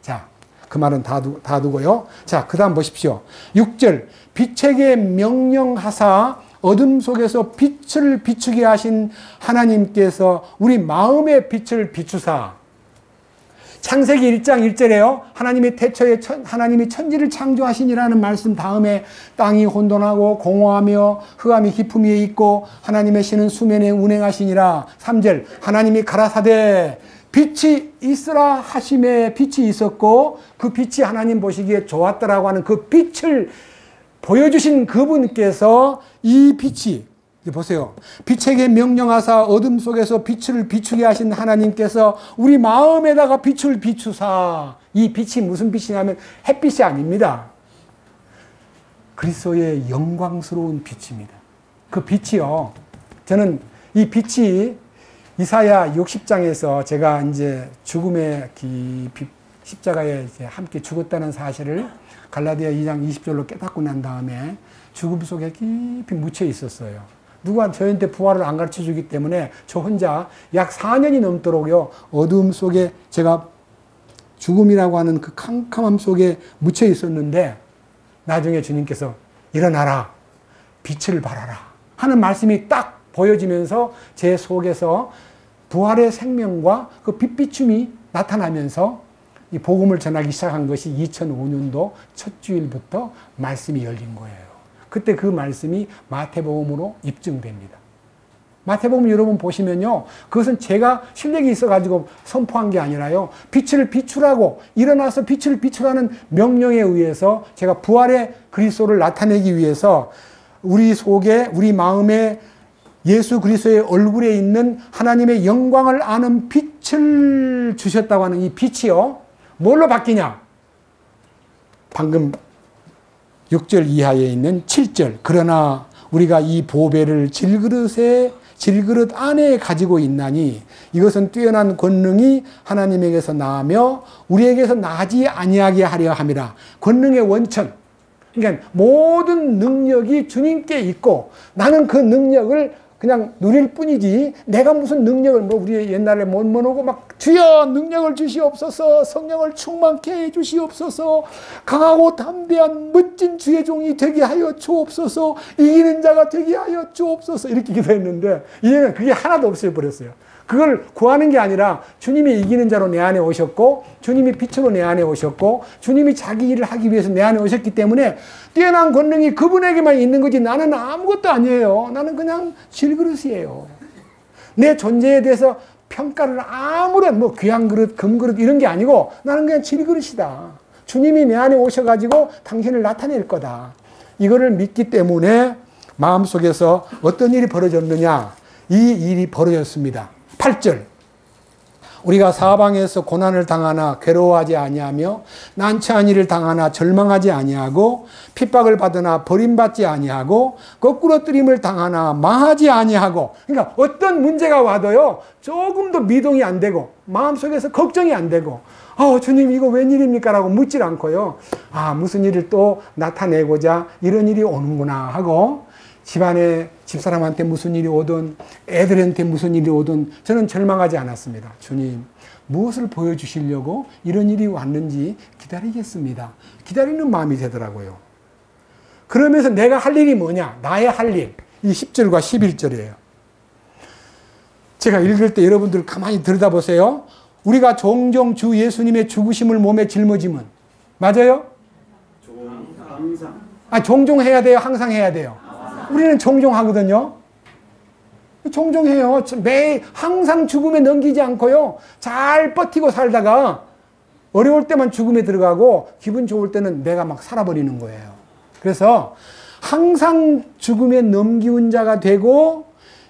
자, 그 말은 다 두고요. 자, 그 다음 보십시오. 6절. 빛에게 명령하사 어둠 속에서 빛을 비추게 하신 하나님께서 우리 마음의 빛을 비추사. 창세기 1장 1절에요. 하나님이 태초에 하나님이 천지를 창조하시니라는 말씀 다음에 땅이 혼돈하고 공허하며 흑암이 깊음 위에 있고 하나님의 신은 수면에 운행하시니라. 3절. 하나님이 가라사대 빛이 있으라 하심에 빛이 있었고 그 빛이 하나님 보시기에 좋았더라고 하는 그 빛을 보여주신 그분께서 이 빛이, 보세요. 빛에게 명령하사 어둠 속에서 빛을 비추게 하신 하나님께서 우리 마음에다가 빛을 비추사. 이 빛이 무슨 빛이냐면 햇빛이 아닙니다. 그리스도의 영광스러운 빛입니다. 그 빛이요, 저는 이 빛이 이사야 60장에서 제가 이제 죽음의 깊이 십자가에 이제 함께 죽었다는 사실을 갈라디아 2장 20절로 깨닫고 난 다음에 죽음 속에 깊이 묻혀 있었어요. 누가 저한테 부활을 안 가르쳐 주기 때문에 저 혼자 약 4년이 넘도록요, 어둠 속에 제가 죽음이라고 하는 그 캄캄함 속에 묻혀 있었는데, 나중에 주님께서 일어나라, 빛을 발하라 하는 말씀이 딱 보여지면서 제 속에서 부활의 생명과 그 빛비춤이 나타나면서 이 복음을 전하기 시작한 것이 2005년도 첫 주일부터 말씀이 열린 거예요. 그때 그 말씀이 마태복음으로 입증됩니다. 마태복음 여러분 보시면요, 그것은 제가 실력이 있어가지고 선포한 게 아니라요, 빛을 비추라고, 일어나서 빛을 비추라는 명령에 의해서 제가 부활의 그리스도를 나타내기 위해서 우리 속에, 우리 마음에 예수 그리스도의 얼굴에 있는 하나님의 영광을 아는 빛을 주셨다고 하는 이 빛이요, 뭘로 바뀌냐? 방금 6절 이하에 있는 7절. 그러나 우리가 이 보배를 질그릇 안에 가지고 있나니 이것은 뛰어난 권능이 하나님에게서 나하며 우리에게서 나지 아니하게 하려 함이라. 권능의 원천. 그러니까 모든 능력이 주님께 있고 나는 그 능력을 그냥 누릴 뿐이지, 내가 무슨 능력을, 우리 옛날에 못 모르고 막 주여 능력을 주시옵소서, 성령을 충만케 해 주시옵소서, 강하고 담대한 멋진 주의 종이 되게 하여 주옵소서, 이기는 자가 되게 하여 주옵소서, 이렇게 기도했는데 이제는 그게 하나도 없어버렸어요. 그걸 구하는 게 아니라 주님이 이기는 자로 내 안에 오셨고, 주님이 빛으로 내 안에 오셨고, 주님이 자기 일을 하기 위해서 내 안에 오셨기 때문에 뛰어난 권능이 그분에게만 있는 거지, 나는 아무것도 아니에요. 나는 그냥 질그릇이에요. 내 존재에 대해서 평가를 아무런 귀한 그릇, 금그릇 이런 게 아니고 나는 그냥 질그릇이다. 주님이 내 안에 오셔가지고 당신을 나타낼 거다. 이거를 믿기 때문에 마음속에서 어떤 일이 벌어졌느냐, 이 일이 벌어졌습니다. 8절. 우리가 사방에서 고난을 당하나 괴로워하지 아니하며 난처한 일을 당하나 절망하지 아니하고 핍박을 받으나 버림받지 아니하고 거꾸로 뜨림을 당하나 망하지 아니하고. 그러니까 어떤 문제가 와도요, 조금도 미동이 안 되고 마음속에서 걱정이 안 되고, 주님 이거 웬일입니까? 라고 묻질 않고요, 무슨 일을 또 나타내고자 이런 일이 오는구나 하고, 집안에 집사람한테 무슨 일이 오든 애들한테 무슨 일이 오든 저는 절망하지 않았습니다. 주님, 무엇을 보여주시려고 이런 일이 왔는지 기다리겠습니다. 기다리는 마음이 되더라고요. 그러면서 내가 할 일이 뭐냐? 나의 할 일. 이 10절과 11절이에요. 제가 읽을 때 여러분들 가만히 들여다보세요. 우리가 종종 주 예수님의 죽으심을 몸에 жил머지면, 맞아요? 항상. 종종 해야 돼요? 항상 해야 돼요? 우리는 종종 하거든요. 종종 해요. 매일 항상 죽음에 넘기지 않고요, 잘 버티고 살다가 어려울 때만 죽음에 들어가고 기분 좋을 때는 내가 막 살아버리는 거예요. 그래서 항상 죽음에 넘기운 자가 되고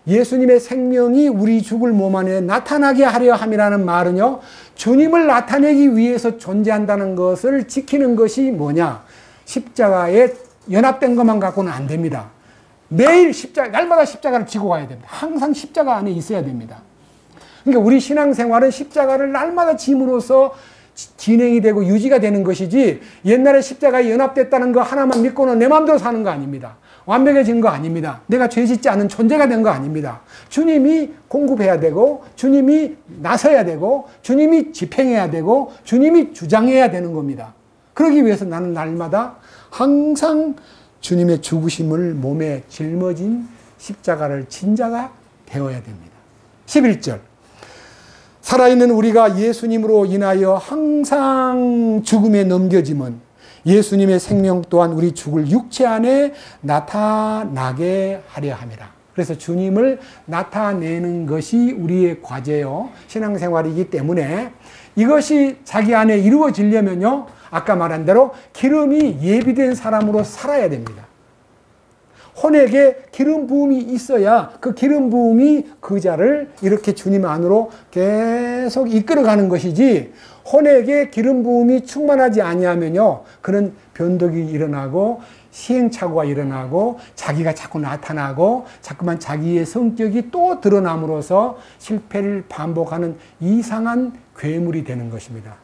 예수님의 생명이 우리 죽을 몸 안에 나타나게 하려 함이라는 말은요, 주님을 나타내기 위해서 존재한다는 것을 지키는 것이 뭐냐? 십자가에 연합된 것만 갖고는 안 됩니다. 매일 날마다 십자가를 지고 가야 됩니다. 항상 십자가 안에 있어야 됩니다. 그러니까 우리 신앙생활은 십자가를 날마다 짐으로써 진행이 되고 유지가 되는 것이지, 옛날에 십자가에 연합됐다는 거 하나만 믿고는 내 마음대로 사는 거 아닙니다. 완벽해진 거 아닙니다. 내가 죄 짓지 않은 존재가 된 거 아닙니다. 주님이 공급해야 되고, 주님이 나서야 되고, 주님이 집행해야 되고, 주님이 주장해야 되는 겁니다. 그러기 위해서 나는 날마다 항상 주님의 죽으심을 몸에 짊어진 십자가를 진 자가 되어야 됩니다. 11절. 살아있는 우리가 예수님으로 인하여 항상 죽음에 넘겨짐은 예수님의 생명 또한 우리 죽을 육체 안에 나타나게 하려 함이라. 그래서 주님을 나타내는 것이 우리의 과제요, 신앙생활이기 때문에 이것이 자기 안에 이루어지려면요, 아까 말한 대로 기름이 예비된 사람으로 살아야 됩니다. 혼에게 기름 부음이 있어야 그 기름 부음이 그 자를 이렇게 주님 안으로 계속 이끌어가는 것이지, 혼에게 기름 부음이 충만하지 아니하면요, 그는 변덕이 일어나고 시행착오가 일어나고 자기가 자꾸 나타나고 자꾸만 자기의 성격이 또 드러남으로써 실패를 반복하는 이상한 괴물이 되는 것입니다.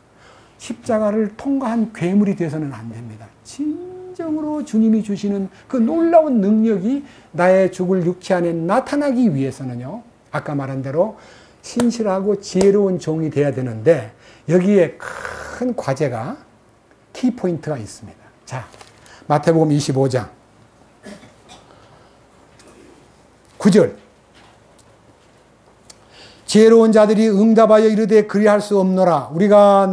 십자가를 통과한 괴물이 되어서는 안 됩니다. 진정으로 주님이 주시는 그 놀라운 능력이 나의 죽을 육체 안에 나타나기 위해서는요, 아까 말한 대로 신실하고 지혜로운 종이 돼야 되는데, 여기에 큰 과제가, 키포인트가 있습니다. 자, 마태복음 25장 9절. 지혜로운 자들이 응답하여 이르되 그리할 수 없노라. 우리와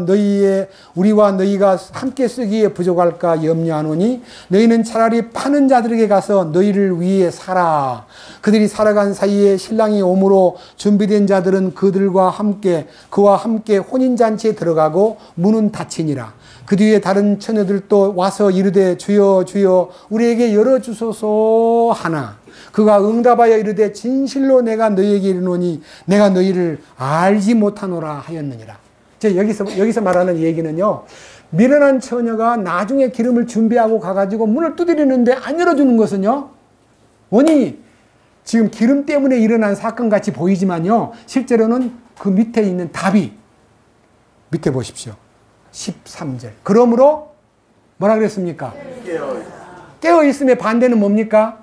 너희가 함께 쓰기에 부족할까 염려하노니 너희는 차라리 파는 자들에게 가서 너희를 위해 사라. 그들이 살아간 사이에 신랑이 오므로 준비된 자들은 그와 함께 혼인잔치에 들어가고 문은 닫히니라. 그 뒤에 다른 처녀들도 와서 이르되 주여 주여 우리에게 열어주소서 하나. 그가 응답하여 이르되 진실로 내가 너희에게 이르노니 내가 너희를 알지 못하노라 하였느니라. 여기서 말하는 얘기는요, 미련한 처녀가 나중에 기름을 준비하고 가가지고 문을 두드리는데 안 열어주는 것은요, 원인이 지금 기름 때문에 일어난 사건 같이 보이지만요, 실제로는 그 밑에 있는 답이, 밑에 보십시오. 13절. 그러므로 뭐라 그랬습니까? 깨어있음의 반대는 뭡니까?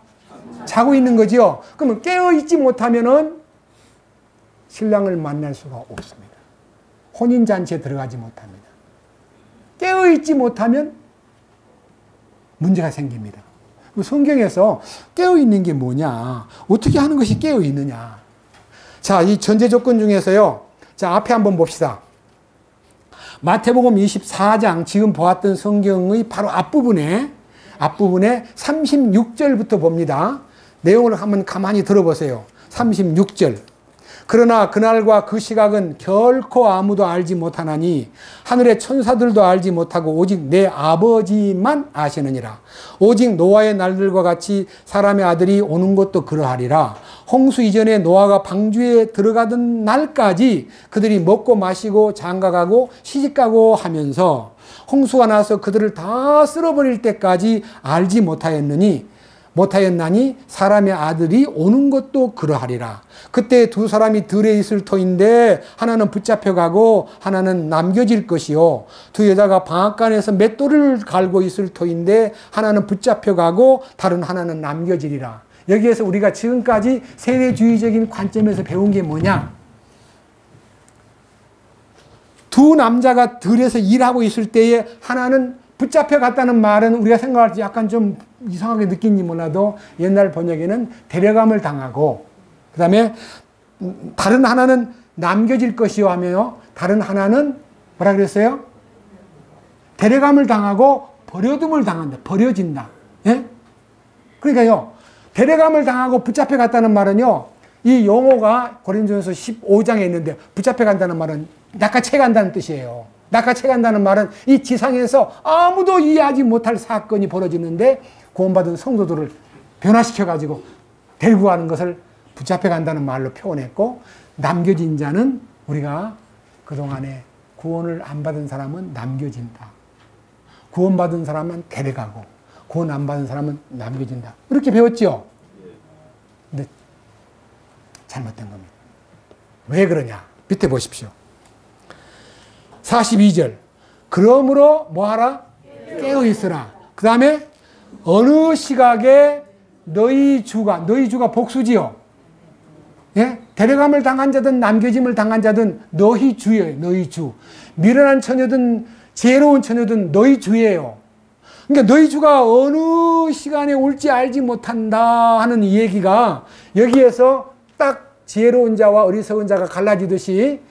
자고 있는 거죠. 그러면 깨어있지 못하면은 신랑을 만날 수가 없습니다. 혼인잔치에 들어가지 못합니다. 깨어있지 못하면 문제가 생깁니다. 성경에서 깨어있는 게 뭐냐, 어떻게 하는 것이 깨어있느냐. 자, 이 전제 조건 중에서요, 자, 앞에 한번 봅시다. 마태복음 24장, 지금 보았던 성경의 바로 앞부분에 36절부터 봅니다. 내용을 한번 가만히 들어보세요. 36절. 그러나 그날과 그 시각은 결코 아무도 알지 못하나니 하늘의 천사들도 알지 못하고 오직 내 아버지만 아시느니라. 오직 노아의 날들과 같이 사람의 아들이 오는 것도 그러하리라. 홍수 이전에 노아가 방주에 들어가던 날까지 그들이 먹고 마시고 장가가고 시집가고 하면서 홍수가 나서 그들을 다 쓸어버릴 때까지 알지 못하였나니 사람의 아들이 오는 것도 그러하리라. 그때 두 사람이 들에 있을 터인데 하나는 붙잡혀가고 하나는 남겨질 것이요, 두 여자가 방앗간에서 맷돌을 갈고 있을 터인데 하나는 붙잡혀가고 다른 하나는 남겨지리라. 여기에서 우리가 지금까지 세대주의적인 관점에서 배운 게 뭐냐? 두 남자가 들에서 일하고 있을 때에 하나는 붙잡혀 갔다는 말은 우리가 생각할 때 약간 좀 이상하게 느낀지 몰라도 옛날 번역에는 데려감을 당하고, 그 다음에 다른 하나는 남겨질 것이요 하며, 다른 하나는 뭐라 그랬어요? 데려감을 당하고 버려둠을 당한다. 버려진다. 예? 그러니까요, 데려감을 당하고 붙잡혀 갔다는 말은요, 이 용어가 고린도전서 15장에 있는데, 붙잡혀 간다는 말은 낚아채 간다는 뜻이에요. 낚아채 간다는 말은 이 지상에서 아무도 이해하지 못할 사건이 벌어지는데 구원받은 성도들을 변화시켜가지고 데리고 가는 것을 붙잡혀 간다는 말로 표현했고, 남겨진 자는 우리가 그동안에 구원을 안 받은 사람은 남겨진다. 구원받은 사람은 데려가고 구원 안 받은 사람은 남겨진다. 이렇게 배웠죠? 근데 잘못된 겁니다. 왜 그러냐? 밑에 보십시오. 42절. 그러므로 뭐하라? 깨어있으라. 그 다음에 어느 시각에 너희 주가 복수지요. 예? 데려감을 당한 자든 남겨짐을 당한 자든 너희 주예요. 너희 주. 미련한 처녀든 지혜로운 처녀든 너희 주예요. 그러니까 너희 주가 어느 시간에 올지 알지 못한다 하는 이 얘기가 여기에서 딱 지혜로운 자와 어리석은 자가 갈라지듯이,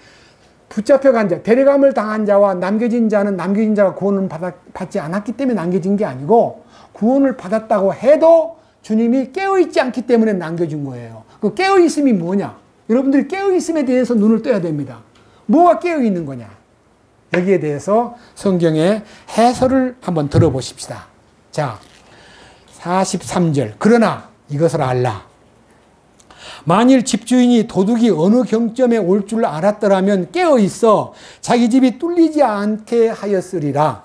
붙잡혀간 자, 데려감을 당한 자와 남겨진 자가 구원을 받지 않았기 때문에 남겨진 게 아니고, 구원을 받았다고 해도 주님이 깨어있지 않기 때문에 남겨준 거예요. 그 깨어있음이 뭐냐? 여러분들이 깨어있음에 대해서 눈을 떠야 됩니다. 뭐가 깨어있는 거냐? 여기에 대해서 성경의 해설을 한번 들어보십시다. 자, 43절. 그러나 이것을 알라. 만일 집주인이 도둑이 어느 경점에 올 줄 알았더라면 깨어 있어 자기 집이 뚫리지 않게 하였으리라.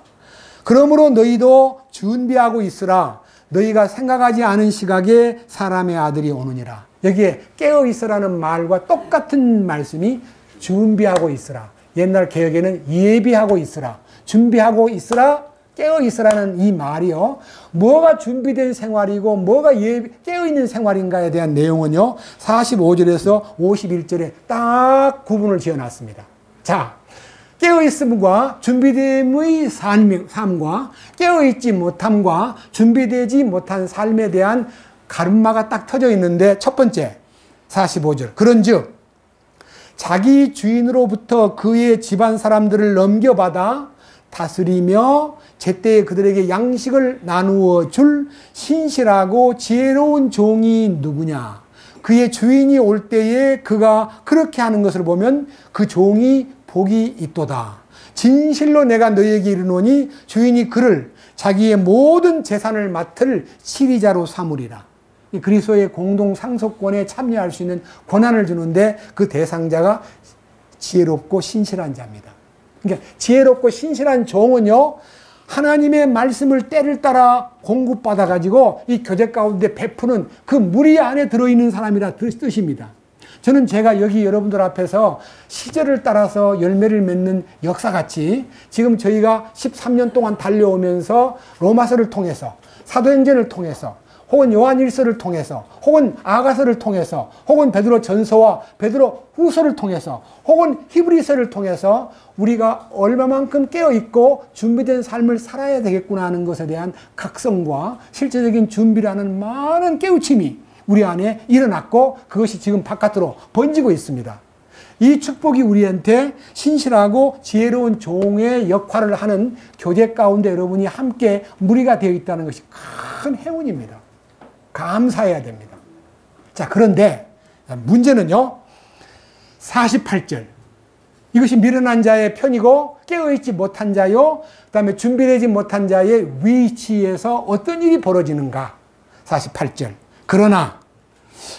그러므로 너희도 준비하고 있으라. 너희가 생각하지 않은 시각에 사람의 아들이 오느니라. 여기에 깨어 있으라는 말과 똑같은 말씀이 준비하고 있으라. 옛날 개혁에는 예비하고 있으라. 준비하고 있으라. 깨어 있으라는 이 말이요. 뭐가 준비된 생활이고 뭐가 깨어 있는 생활인가에 대한 내용은요. 45절에서 51절에 딱 구분을 지어놨습니다. 자, 깨어있음과 준비됨의 삶과 깨어있지 못함과 준비되지 못한 삶에 대한 가름마가 딱 터져 있는데, 첫 번째 45절 그런즉 자기 주인으로부터 그의 집안 사람들을 넘겨받아 다스리며 제때에 그들에게 양식을 나누어 줄 신실하고 지혜로운 종이 누구냐. 그의 주인이 올 때에 그가 그렇게 하는 것을 보면 그 종이 복이 있도다. 진실로 내가 너희에게 이르노니 주인이 그를 자기의 모든 재산을 맡을 치리자로 삼으리라. 그리스도의 공동 상속권에 참여할 수 있는 권한을 주는데 그 대상자가 지혜롭고 신실한 자입니다. 그러니까 지혜롭고 신실한 종은요, 하나님의 말씀을 때를 따라 공급받아 가지고 이 교제 가운데 베푸는 그 무리 안에 들어있는 사람이라 뜻입니다. 저는 제가 여기 여러분들 앞에서 시절을 따라서 열매를 맺는 역사같이 지금 저희가 13년 동안 달려오면서 로마서를 통해서, 사도행전을 통해서, 혹은 요한일서를 통해서, 혹은 아가서를 통해서, 혹은 베드로 전서와 베드로 후서를 통해서, 혹은 히브리서를 통해서 우리가 얼마만큼 깨어있고 준비된 삶을 살아야 되겠구나 하는 것에 대한 각성과 실제적인 준비라는 많은 깨우침이 우리 안에 일어났고 그것이 지금 바깥으로 번지고 있습니다. 이 축복이 우리한테 신실하고 지혜로운 종의 역할을 하는 교제 가운데 여러분이 함께 무리가 되어 있다는 것이 큰 행운입니다. 감사해야 됩니다. 자, 그런데 문제는요, 48절. 이것이 미련한 자의 편이고 깨어있지 못한 자요, 그 다음에 준비되지 못한 자의 위치에서 어떤 일이 벌어지는가. 48절. 그러나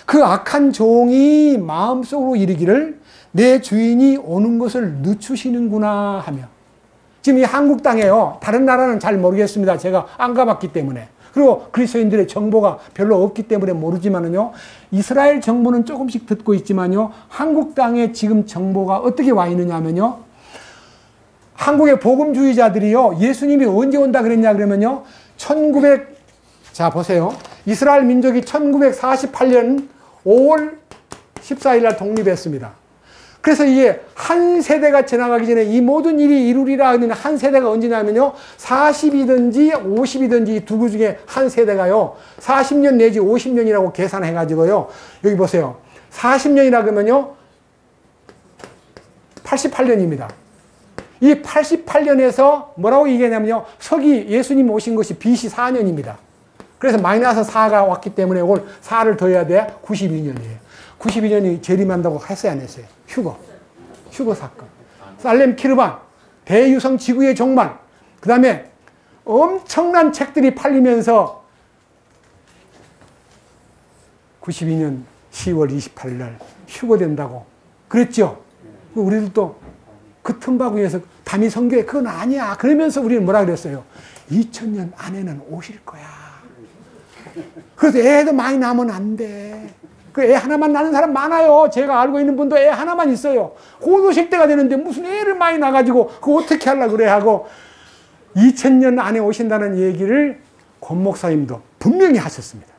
그 악한 종이 마음속으로 이르기를 내 주인이 오는 것을 늦추시는구나 하며. 지금 이 한국 땅에요, 다른 나라는 잘 모르겠습니다. 제가 안 가봤기 때문에. 그리고 그리스도인들의 정보가 별로 없기 때문에 모르지만은요, 이스라엘 정보는 조금씩 듣고 있지만요, 한국 땅에 지금 정보가 어떻게 와 있느냐 하면요, 한국의 복음주의자들이요, 예수님이 언제 온다 그랬냐 그러면요, 자, 보세요. 이스라엘 민족이 1948년 5월 14일 날 독립했습니다. 그래서 이게 한 세대가 지나가기 전에 이 모든 일이 이루리라 하는 한 세대가 언제냐면요, 40이든지 50이든지 두 그 중에 한 세대가요, 40년 내지 50년이라고 계산해가지고요, 여기 보세요. 40년이라 그러면요, 88년입니다. 이 88년에서 뭐라고 얘기하냐면요, 서기 예수님 오신 것이 BC 4년입니다. 그래서 마이너스 4가 왔기 때문에 이걸 4를 더해야 돼 92년이에요. 92년이 재림한다고 했어요, 안 했어요? 휴거 사건. 살렘 키르반, 대유성 지구의 종말. 그 다음에 엄청난 책들이 팔리면서 92년 10월 28일 날 휴거된다고 그랬죠. 우리들도 그 틈바구니에서 담이 성교에 그건 아니야. 그러면서 우리는 뭐라 그랬어요? 2000년 안에는 오실 거야. 그래서 애도 많이 낳으면 안 돼. 그 애 하나만 낳는 사람 많아요. 제가 알고 있는 분도 애 하나만 있어요. 곧 오실 때가 되는데 무슨 애를 많이 낳아가지고 그거 어떻게 하려고 그래 하고 2000년 안에 오신다는 얘기를 권 목사님도 분명히 하셨습니다.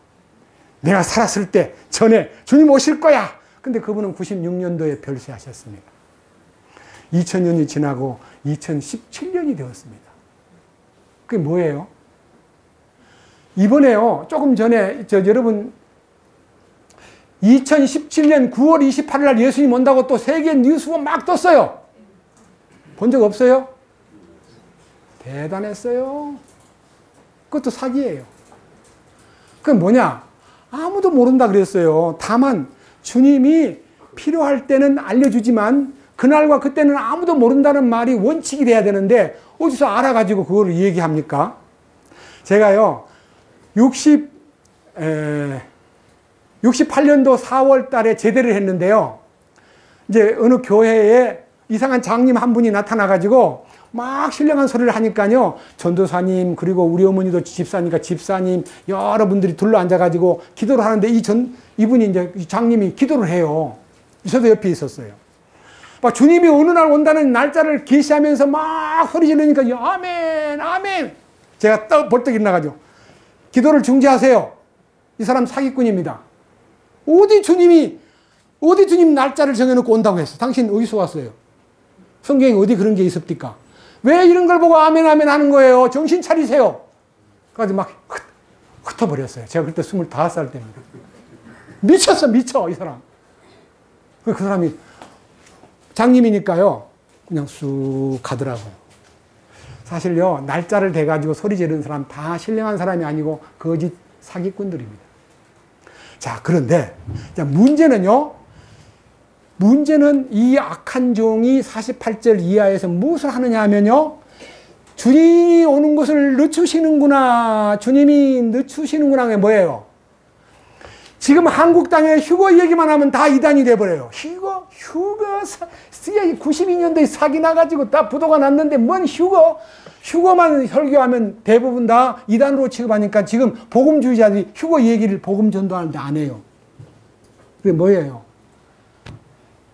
내가 살았을 때 전에 주님 오실 거야. 근데 그분은 96년도에 별세하셨습니다. 2000년이 지나고 2017년이 되었습니다. 그게 뭐예요? 이번에요, 조금 전에 여러분 2017년 9월 28일 날 예수님 온다고 또 세계 뉴스가 막 떴어요. 본 적 없어요? 대단했어요. 그것도 사기예요. 그건 뭐냐? 아무도 모른다 그랬어요. 다만 주님이 필요할 때는 알려주지만 그날과 그때는 아무도 모른다는 말이 원칙이 돼야 되는데 어디서 알아가지고 그거를 얘기합니까? 제가요, 68년도 4월 달에 제대를 했는데요. 이제 어느 교회에 이상한 장님 한 분이 나타나가지고 막 신령한 소리를 하니까요. 전도사님, 그리고 우리 어머니도 집사니까 집사님, 여러분들이 둘러 앉아가지고 기도를 하는데 이분이 이제 장님이 기도를 해요. 저도 옆에 있었어요. 막 주님이 어느 날 온다는 날짜를 계시하면서 막 소리 지르니까 아멘, 아멘. 제가 벌떡 일어나가지고 기도를 중지하세요. 이 사람 사기꾼입니다. 어디 주님 날짜를 정해놓고 온다고 했어? 당신 어디서 왔어요? 성경에 어디 그런 게 있습니까? 왜 이런 걸 보고 아멘 아멘 하는 거예요? 정신 차리세요. 그래서 막 흩어버렸어요. 제가 그때 25살 때입니다. 미쳤어, 미쳐, 이 사람. 그 사람이 장님이니까요. 그냥 쑥 가더라고요. 사실요, 날짜를 대가지고 소리 지르는 사람 다 신령한 사람이 아니고 거짓 사기꾼들입니다. 자, 그런데 문제는 이 악한 종이 48절 이하에서 무엇을 하느냐 하면요. 주님이 오는 것을 늦추시는구나. 주님이 늦추시는구나. 게 뭐예요? 지금 한국 땅에 휴거 얘기만 하면 다 이단이 돼버려요. 휴거 92년도에 사기 나가지고 다 부도가 났는데 뭔 휴거만 설교하면 대부분 다 이단으로 취급하니까 지금 복음주의자들이 휴거 얘기를 복음 전도하는데 안 해요. 그게 뭐예요?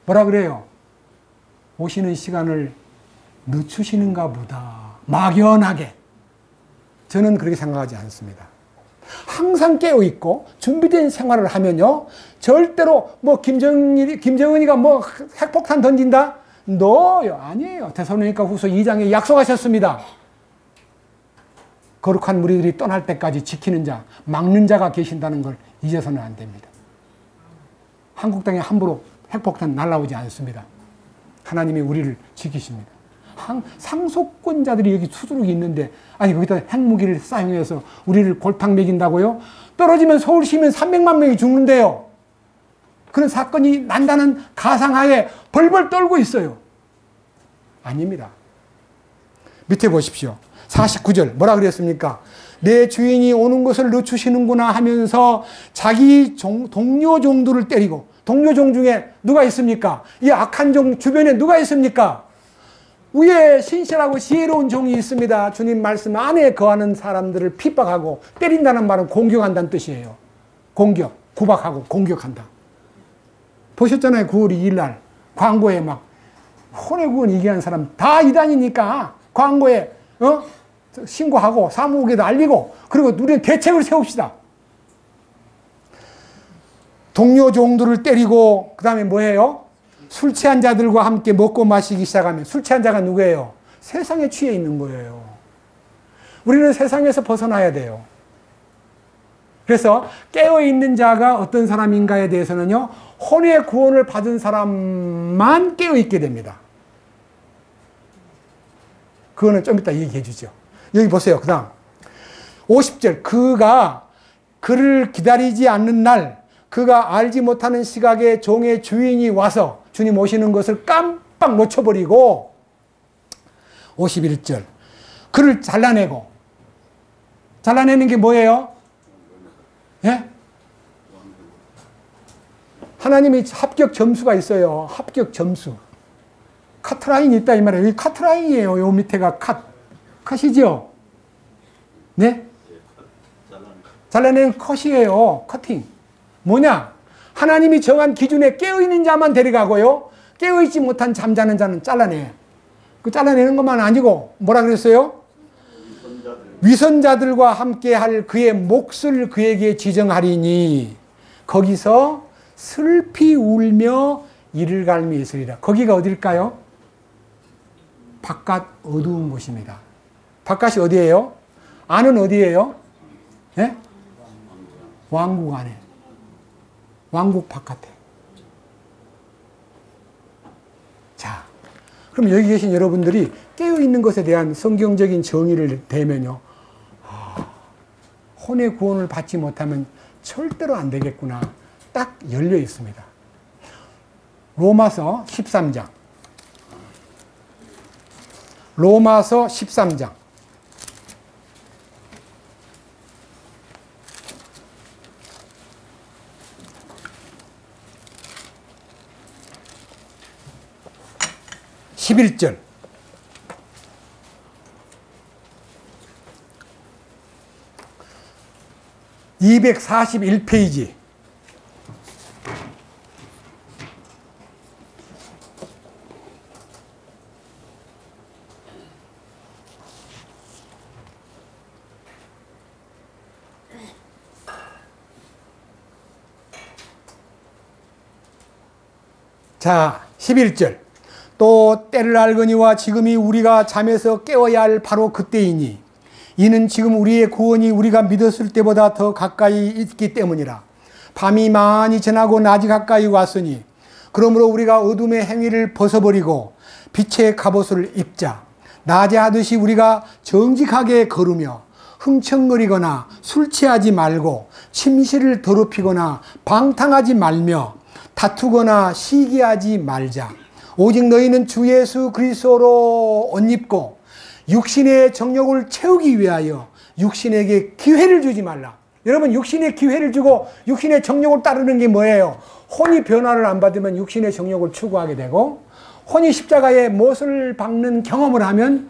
뭐라 그래요? 오시는 시간을 늦추시는가 보다. 막연하게. 저는 그렇게 생각하지 않습니다. 항상 깨어있고 준비된 생활을 하면요. 절대로 김정은이가 핵폭탄 던진다? 너요. 아니에요. 데살로니가 후서 2장에 약속하셨습니다. 거룩한 무리들이 떠날 때까지 지키는 자, 막는 자가 계신다는 걸 잊어서는 안 됩니다. 한국 땅에 함부로 핵폭탄 날아오지 않습니다. 하나님이 우리를 지키십니다. 상속권자들이 여기 수두룩이 있는데 아니 거기다 핵무기를 사용해서 우리를 골탕 먹인다고요? 떨어지면 서울 시민 300만 명이 죽는데요. 그런 사건이 난다는 가상하에 벌벌 떨고 있어요. 아닙니다. 밑에 보십시오. 49절 뭐라 그랬습니까? 내 주인이 오는 것을 늦추시는구나 하면서 자기 동료 종들을 때리고, 동료 종 중에 누가 있습니까? 이 악한 종 주변에 누가 있습니까? 위에 신실하고 지혜로운 종이 있습니다. 주님 말씀 안에 거하는 사람들을 핍박하고 때린다는 말은 공격한다는 뜻이에요. 공격, 구박하고 공격한다. 보셨잖아요. 9월 2일 날 광고에 막 혼외구원 얘기하는 사람 다 이단이니까 광고에 신고하고 사무국에도 알리고, 그리고 우리는 대책을 세웁시다. 동료 종들을 때리고 그 다음에 뭐예요? 술 취한 자들과 함께 먹고 마시기 시작하면, 술 취한 자가 누구예요? 세상에 취해 있는 거예요. 우리는 세상에서 벗어나야 돼요. 그래서 깨어있는 자가 어떤 사람인가에 대해서는요, 혼의 구원을 받은 사람만 깨어있게 됩니다. 그거는 좀 이따 얘기해 주죠. 여기 보세요. 그 다음 50절 그가 그를 기다리지 않는 날 그가 알지 못하는 시각에 종의 주인이 와서 주님 오시는 것을 깜빡 놓쳐버리고, 51절 그를 잘라내고, 잘라내는 게 뭐예요? 예? 하나님이 합격 점수가 있어요. 합격 점수. 카트라인이 있다 이 말이에요. 여기 카트라인이에요. 요 밑에가 컷이죠? 네? 잘라내는 컷이에요. 커팅. 뭐냐? 하나님이 정한 기준에 깨어있는 자만 데려가고요. 깨어있지 못한 잠자는 자는 잘라내. 그 잘라내는 것만 아니고 뭐라 그랬어요? 위선자들과 함께 할 그의 몫을 그에게 지정하리니 거기서 슬피 울며 이를 갈미 있으리라. 거기가 어딜까요? 바깥 어두운 곳입니다. 바깥이 어디예요? 안은 어디예요? 예? 왕국 안에. 왕국 바깥에. 자, 그럼 여기 계신 여러분들이 깨어있는 것에 대한 성경적인 정의를 대면요, 혼의 구원을 받지 못하면 절대로 안 되겠구나. 딱 열려 있습니다. 로마서 13장. 로마서 13장. 11절. (241페이지) 자, 11절. 또 때를 알거니와 지금이 우리가 잠에서 깨어야 할 바로 그때이니 이는 지금 우리의 구원이 우리가 믿었을 때보다 더 가까이 있기 때문이라. 밤이 많이 지나고 낮이 가까이 왔으니 그러므로 우리가 어둠의 행위를 벗어버리고 빛의 갑옷을 입자. 낮에 하듯이 우리가 정직하게 걸으며 흥청거리거나 술 취하지 말고 침실을 더럽히거나 방탕하지 말며 다투거나 시기하지 말자. 오직 너희는 주 예수 그리스도로 옷 입고 육신의 정욕을 채우기 위하여 육신에게 기회를 주지 말라. 여러분, 육신에 기회를 주고 육신의 정욕을 따르는 게 뭐예요? 혼이 변화를 안 받으면 육신의 정욕을 추구하게 되고, 혼이 십자가에 못을 박는 경험을 하면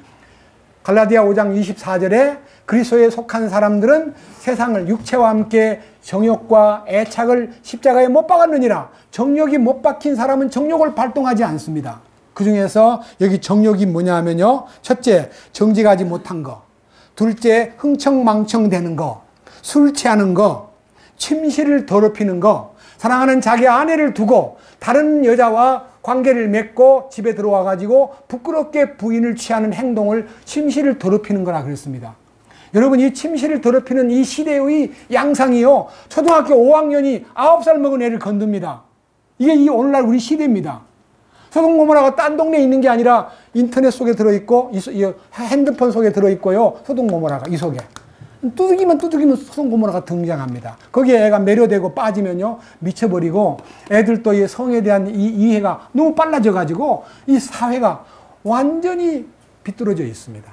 갈라디아 5장 24절에 그리스도에 속한 사람들은 세상을 육체와 함께 정욕과 애착을 십자가에 못 박았느니라. 정욕이 못 박힌 사람은 정욕을 발동하지 않습니다. 그 중에서 여기 정욕이 뭐냐 하면요, 첫째, 정직하지 못한 거. 둘째, 흥청망청 되는 거. 술 취하는 거. 침실을 더럽히는 거. 사랑하는 자기 아내를 두고 다른 여자와 관계를 맺고 집에 들어와 가지고 부끄럽게 부인을 취하는 행동을 침실을 더럽히는 거라 그랬습니다. 여러분, 이 침실을 더럽히는 이 시대의 양상이요, 초등학교 5학년이 9살 먹은 애를 건듭니다. 이게 이 오늘날 우리 시대입니다. 소돔 고모라가 딴 동네에 있는 게 아니라 인터넷 속에 들어있고 이 핸드폰 속에 들어있고요, 소돔 고모라가 이 속에 두들기면 소돔 고모라가 등장합니다. 거기에 애가 매료되고 빠지면요 미쳐버리고, 애들도 이 성에 대한 이해가 너무 빨라져 가지고 이 사회가 완전히 비뚤어져 있습니다.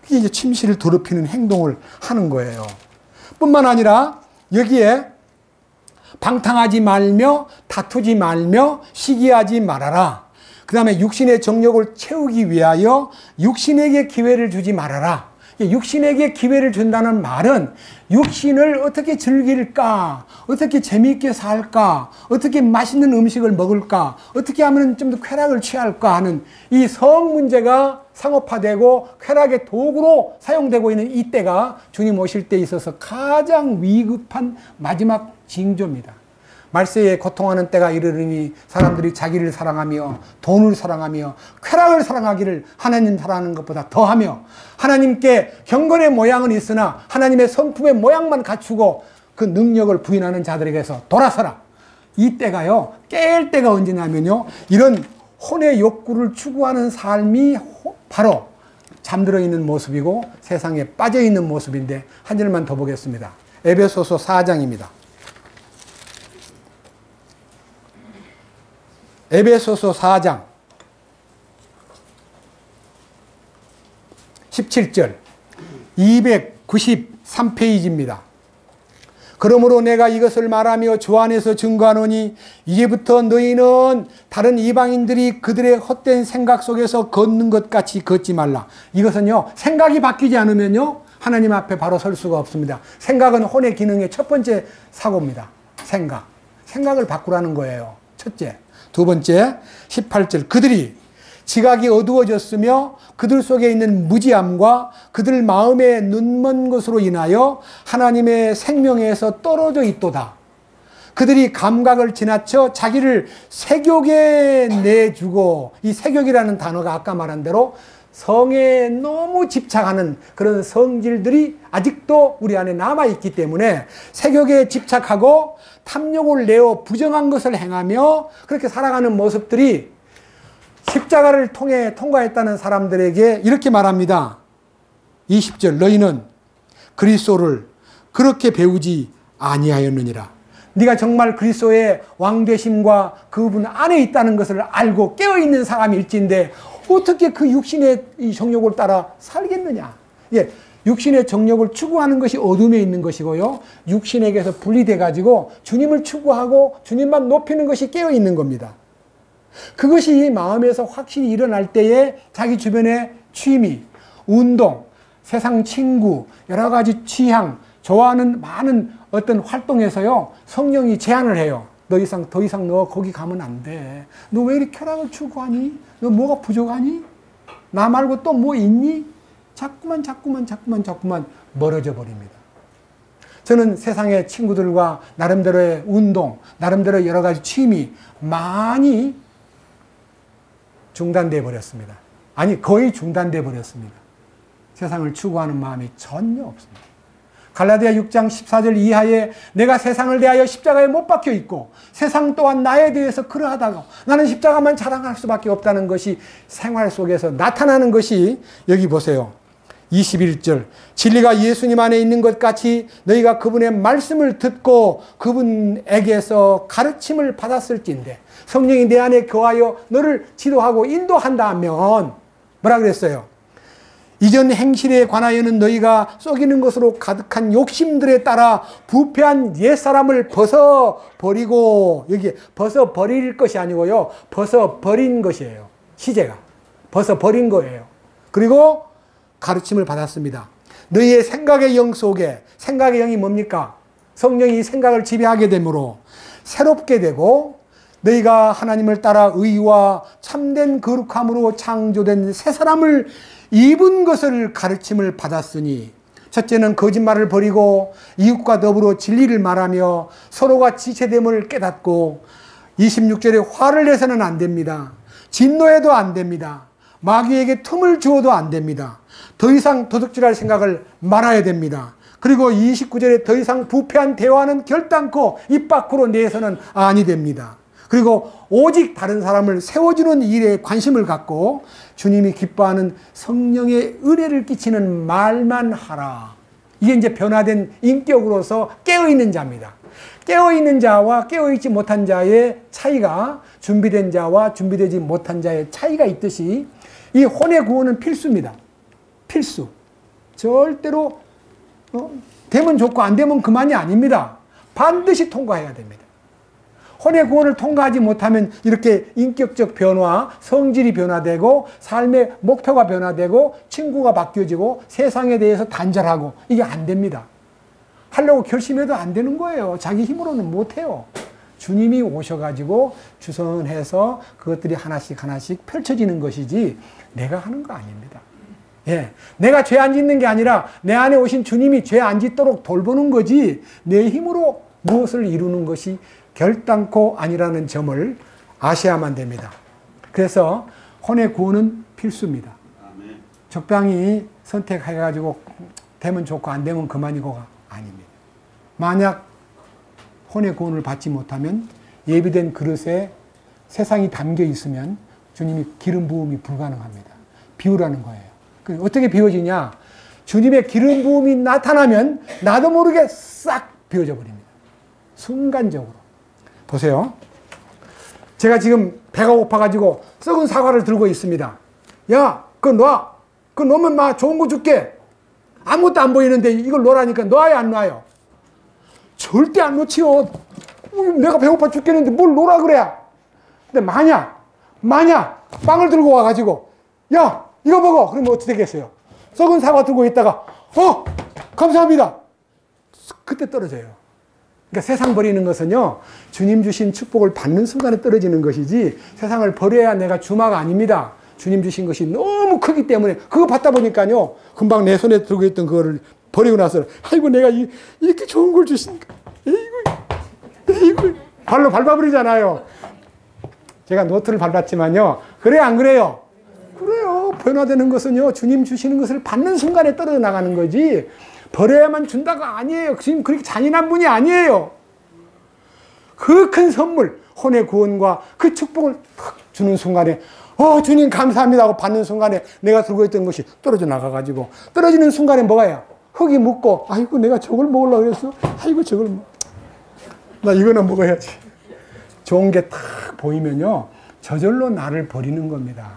그게 이제 침실을 더럽히는 행동을 하는 거예요. 뿐만 아니라 여기에 방탕하지 말며 다투지 말며 시기하지 말아라. 그 다음에 육신의 정욕을 채우기 위하여 육신에게 기회를 주지 말아라. 육신에게 기회를 준다는 말은 육신을 어떻게 즐길까, 어떻게 재미있게 살까, 어떻게 맛있는 음식을 먹을까, 어떻게 하면 좀 더 쾌락을 취할까 하는 이 성 문제가 상업화되고 쾌락의 도구로 사용되고 있는 이때가 주님 오실 때 있어서 가장 위급한 마지막 징조입니다. 말세에 고통하는 때가 이르르니 사람들이 자기를 사랑하며 돈을 사랑하며 쾌락을 사랑하기를 하나님 사랑하는 것보다 더하며, 하나님께 경건의 모양은 있으나 하나님의 성품의 모양만 갖추고 그 능력을 부인하는 자들에게서 돌아서라. 이 때가요, 깰 때가 언제냐면요, 이런 혼의 욕구를 추구하는 삶이 바로 잠들어 있는 모습이고 세상에 빠져 있는 모습인데, 한 절만 더 보겠습니다. 에베소서 4장입니다. 에베소서 4장 17절 293페이지입니다. 그러므로 내가 이것을 말하며 주 안에서 증거하노니 이제부터 너희는 다른 이방인들이 그들의 헛된 생각 속에서 걷는 것 같이 걷지 말라. 이것은요, 생각이 바뀌지 않으면요 하나님 앞에 바로 설 수가 없습니다. 생각은 혼의 기능의 첫 번째 사고입니다. 생각을 바꾸라는 거예요. 첫째. 두 번째 18절, 그들이 지각이 어두워졌으며 그들 속에 있는 무지함과 그들 마음의 눈먼 것으로 인하여 하나님의 생명에서 떨어져 있도다. 그들이 감각을 지나쳐 자기를 세욕에 내주고, 이 세욕이라는 단어가 아까 말한 대로 성에 너무 집착하는 그런 성질들이 아직도 우리 안에 남아있기 때문에 세욕에 집착하고 탐욕을 내어 부정한 것을 행하며 그렇게 살아가는 모습들이 십자가를 통해 통과했다는 사람들에게 이렇게 말합니다. 20절, 너희는 그리스도를 그렇게 배우지 아니하였느니라. 네가 정말 그리스도의 왕되심과 그분 안에 있다는 것을 알고 깨어있는 사람일진데 어떻게 그 육신의 이 정욕을 따라 살겠느냐. 예, 육신의 정욕을 추구하는 것이 어둠에 있는 것이고요, 육신에게서 분리돼 가지고 주님을 추구하고 주님만 높이는 것이 깨어 있는 겁니다. 그것이 마음에서 확실히 일어날 때에 자기 주변의 취미, 운동, 세상 친구, 여러 가지 취향, 좋아하는 많은 어떤 활동에서요, 성령이 제한을 해요. 더 이상 너 거기 가면 안 돼. 너 왜 이렇게 쾌락을 추구하니? 너 뭐가 부족하니? 나 말고 또 뭐 있니? 자꾸만 멀어져 버립니다. 저는 세상의 친구들과 나름대로의 운동, 나름대로 여러 가지 취미 많이 중단돼 버렸습니다. 아니, 거의 중단돼 버렸습니다. 세상을 추구하는 마음이 전혀 없습니다. 갈라디아 6장 14절 이하에 내가 세상을 대하여 십자가에 못 박혀 있고 세상 또한 나에 대해서 그러하다고 나는 십자가만 자랑할 수밖에 없다는 것이 생활 속에서 나타나는 것이 여기 보세요. 21절 진리가 예수님 안에 있는 것 같이 너희가 그분의 말씀을 듣고 그분에게서 가르침을 받았을진데 성령이 내 안에 거하여 너를 지도하고 인도한다면 뭐라 그랬어요? 이전 행실에 관하여는 너희가 썩이는 것으로 가득한 욕심들에 따라 부패한 옛사람을 벗어버리고, 여기 벗어버릴 것이 아니고요, 벗어버린 것이에요. 시제가 벗어버린 거예요. 그리고 가르침을 받았습니다. 너희의 생각의 영 속에, 생각의 영이 뭡니까? 성령이 생각을 지배하게 되므로 새롭게 되고 너희가 하나님을 따라 의와 참된 거룩함으로 창조된 새 사람을 입은 것을 가르침을 받았으니 첫째는 거짓말을 버리고 이웃과 더불어 진리를 말하며 서로가 지체됨을 깨닫고 26절에 화를 내서는 안 됩니다. 진노해도 안 됩니다. 마귀에게 틈을 주어도 안 됩니다. 더 이상 도둑질할 생각을 말아야 됩니다. 그리고 29절에 더 이상 부패한 대화는 결단코 입 밖으로 내서는 아니 됩니다. 그리고 오직 다른 사람을 세워주는 일에 관심을 갖고 주님이 기뻐하는 성령의 은혜를 끼치는 말만 하라. 이게 이제 변화된 인격으로서 깨어있는 자입니다. 깨어있는 자와 깨어있지 못한 자의 차이가, 준비된 자와 준비되지 못한 자의 차이가 있듯이 이 혼의 구원은 필수입니다. 필수. 절대로 되면 좋고 안 되면 그만이 아닙니다. 반드시 통과해야 됩니다. 혼의 구원을 통과하지 못하면 이렇게 인격적 변화, 성질이 변화되고 삶의 목표가 변화되고 친구가 바뀌어지고 세상에 대해서 단절하고 이게 안 됩니다. 하려고 결심해도 안 되는 거예요. 자기 힘으로는 못해요. 주님이 오셔가지고 주선해서 그것들이 하나씩 펼쳐지는 것이지 내가 하는 거 아닙니다. 예, 내가 죄 안 짓는 게 아니라 내 안에 오신 주님이 죄 안 짓도록 돌보는 거지 내 힘으로 무엇을 이루는 것이 결단코 아니라는 점을 아셔야만 됩니다. 그래서 혼의 구원은 필수입니다. 적당히 선택해가지고 되면 좋고 안 되면 그만이고가 아닙니다. 만약 혼의 구원을 받지 못하면 예비된 그릇에 세상이 담겨 있으면 주님이 기름 부음이 불가능합니다. 비우라는 거예요. 어떻게 비워지냐? 주님의 기름 부음이 나타나면 나도 모르게 싹 비워져 버립니다. 순간적으로. 보세요. 제가 지금 배가 고파가지고 썩은 사과를 들고 있습니다. 야, 그거 놔. 그거 놓으면 막 좋은 거 줄게. 아무것도 안 보이는데 이걸 놓으라니까 놔요, 안 놔요? 절대 안 놓지요. 내가 배고파 죽겠는데 뭘 놓으라 그래. 근데 만약 빵을 들고 와가지고 야, 이거 먹어. 그러면 어떻게 되겠어요? 썩은 사과 들고 있다가 감사합니다. 그때 떨어져요. 그러니까 세상 버리는 것은요, 주님 주신 축복을 받는 순간에 떨어지는 것이지 세상을 버려야 내가 주마가 아닙니다. 주님 주신 것이 너무 크기 때문에 그거 받다 보니까요, 금방 내 손에 들고 있던 그거를 버리고 나서 아이고 내가 이렇게 좋은 걸 주시니까 에이구 발로 밟아버리잖아요. 제가 노트를 밟았지만요, 그래 안 그래요? 그래요. 변화되는 것은요, 주님 주시는 것을 받는 순간에 떨어져 나가는 거지 버려야만 준다가 아니에요. 주님 그렇게 잔인한 분이 아니에요. 그 큰 선물, 혼의 구원과 그 축복을 탁 주는 순간에 주님 감사합니다 하고 받는 순간에 내가 들고 있던 것이 떨어져 나가가지고 떨어지는 순간에 뭐가요? 흙이 묻고 아이고 내가 저걸 먹으려고 그랬어. 아이고 저걸 나 이거나 먹어야지. 좋은 게 탁 보이면요, 저절로 나를 버리는 겁니다.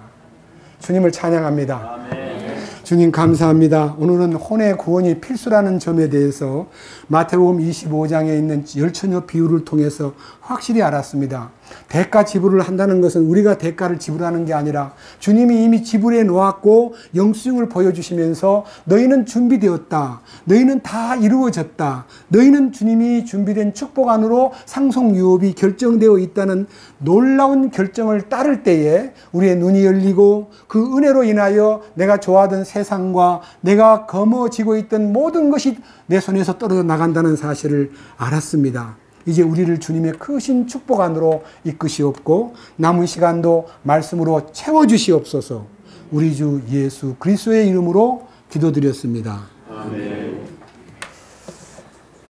주님을 찬양합니다. 아멘. 주님 감사합니다. 오늘은 혼의 구원이 필수라는 점에 대해서 마태복음 25장에 있는 열처녀 비유를 통해서 확실히 알았습니다. 대가 지불을 한다는 것은 우리가 대가를 지불하는 게 아니라 주님이 이미 지불해 놓았고 영수증을 보여주시면서 너희는 준비되었다. 너희는 다 이루어졌다. 너희는 주님이 준비된 축복 안으로 상속 유업이 결정되어 있다는 놀라운 결정을 따를 때에 우리의 눈이 열리고 그 은혜로 인하여 내가 좋아하던 세상과 내가 거머쥐고 있던 모든 것이 내 손에서 떨어져 나간다는 사실을 알았습니다. 이제 우리를 주님의 크신 축복 안으로 이끄시옵고 남은 시간도 말씀으로 채워주시옵소서. 우리 주 예수 그리스도의 이름으로 기도드렸습니다. 아멘.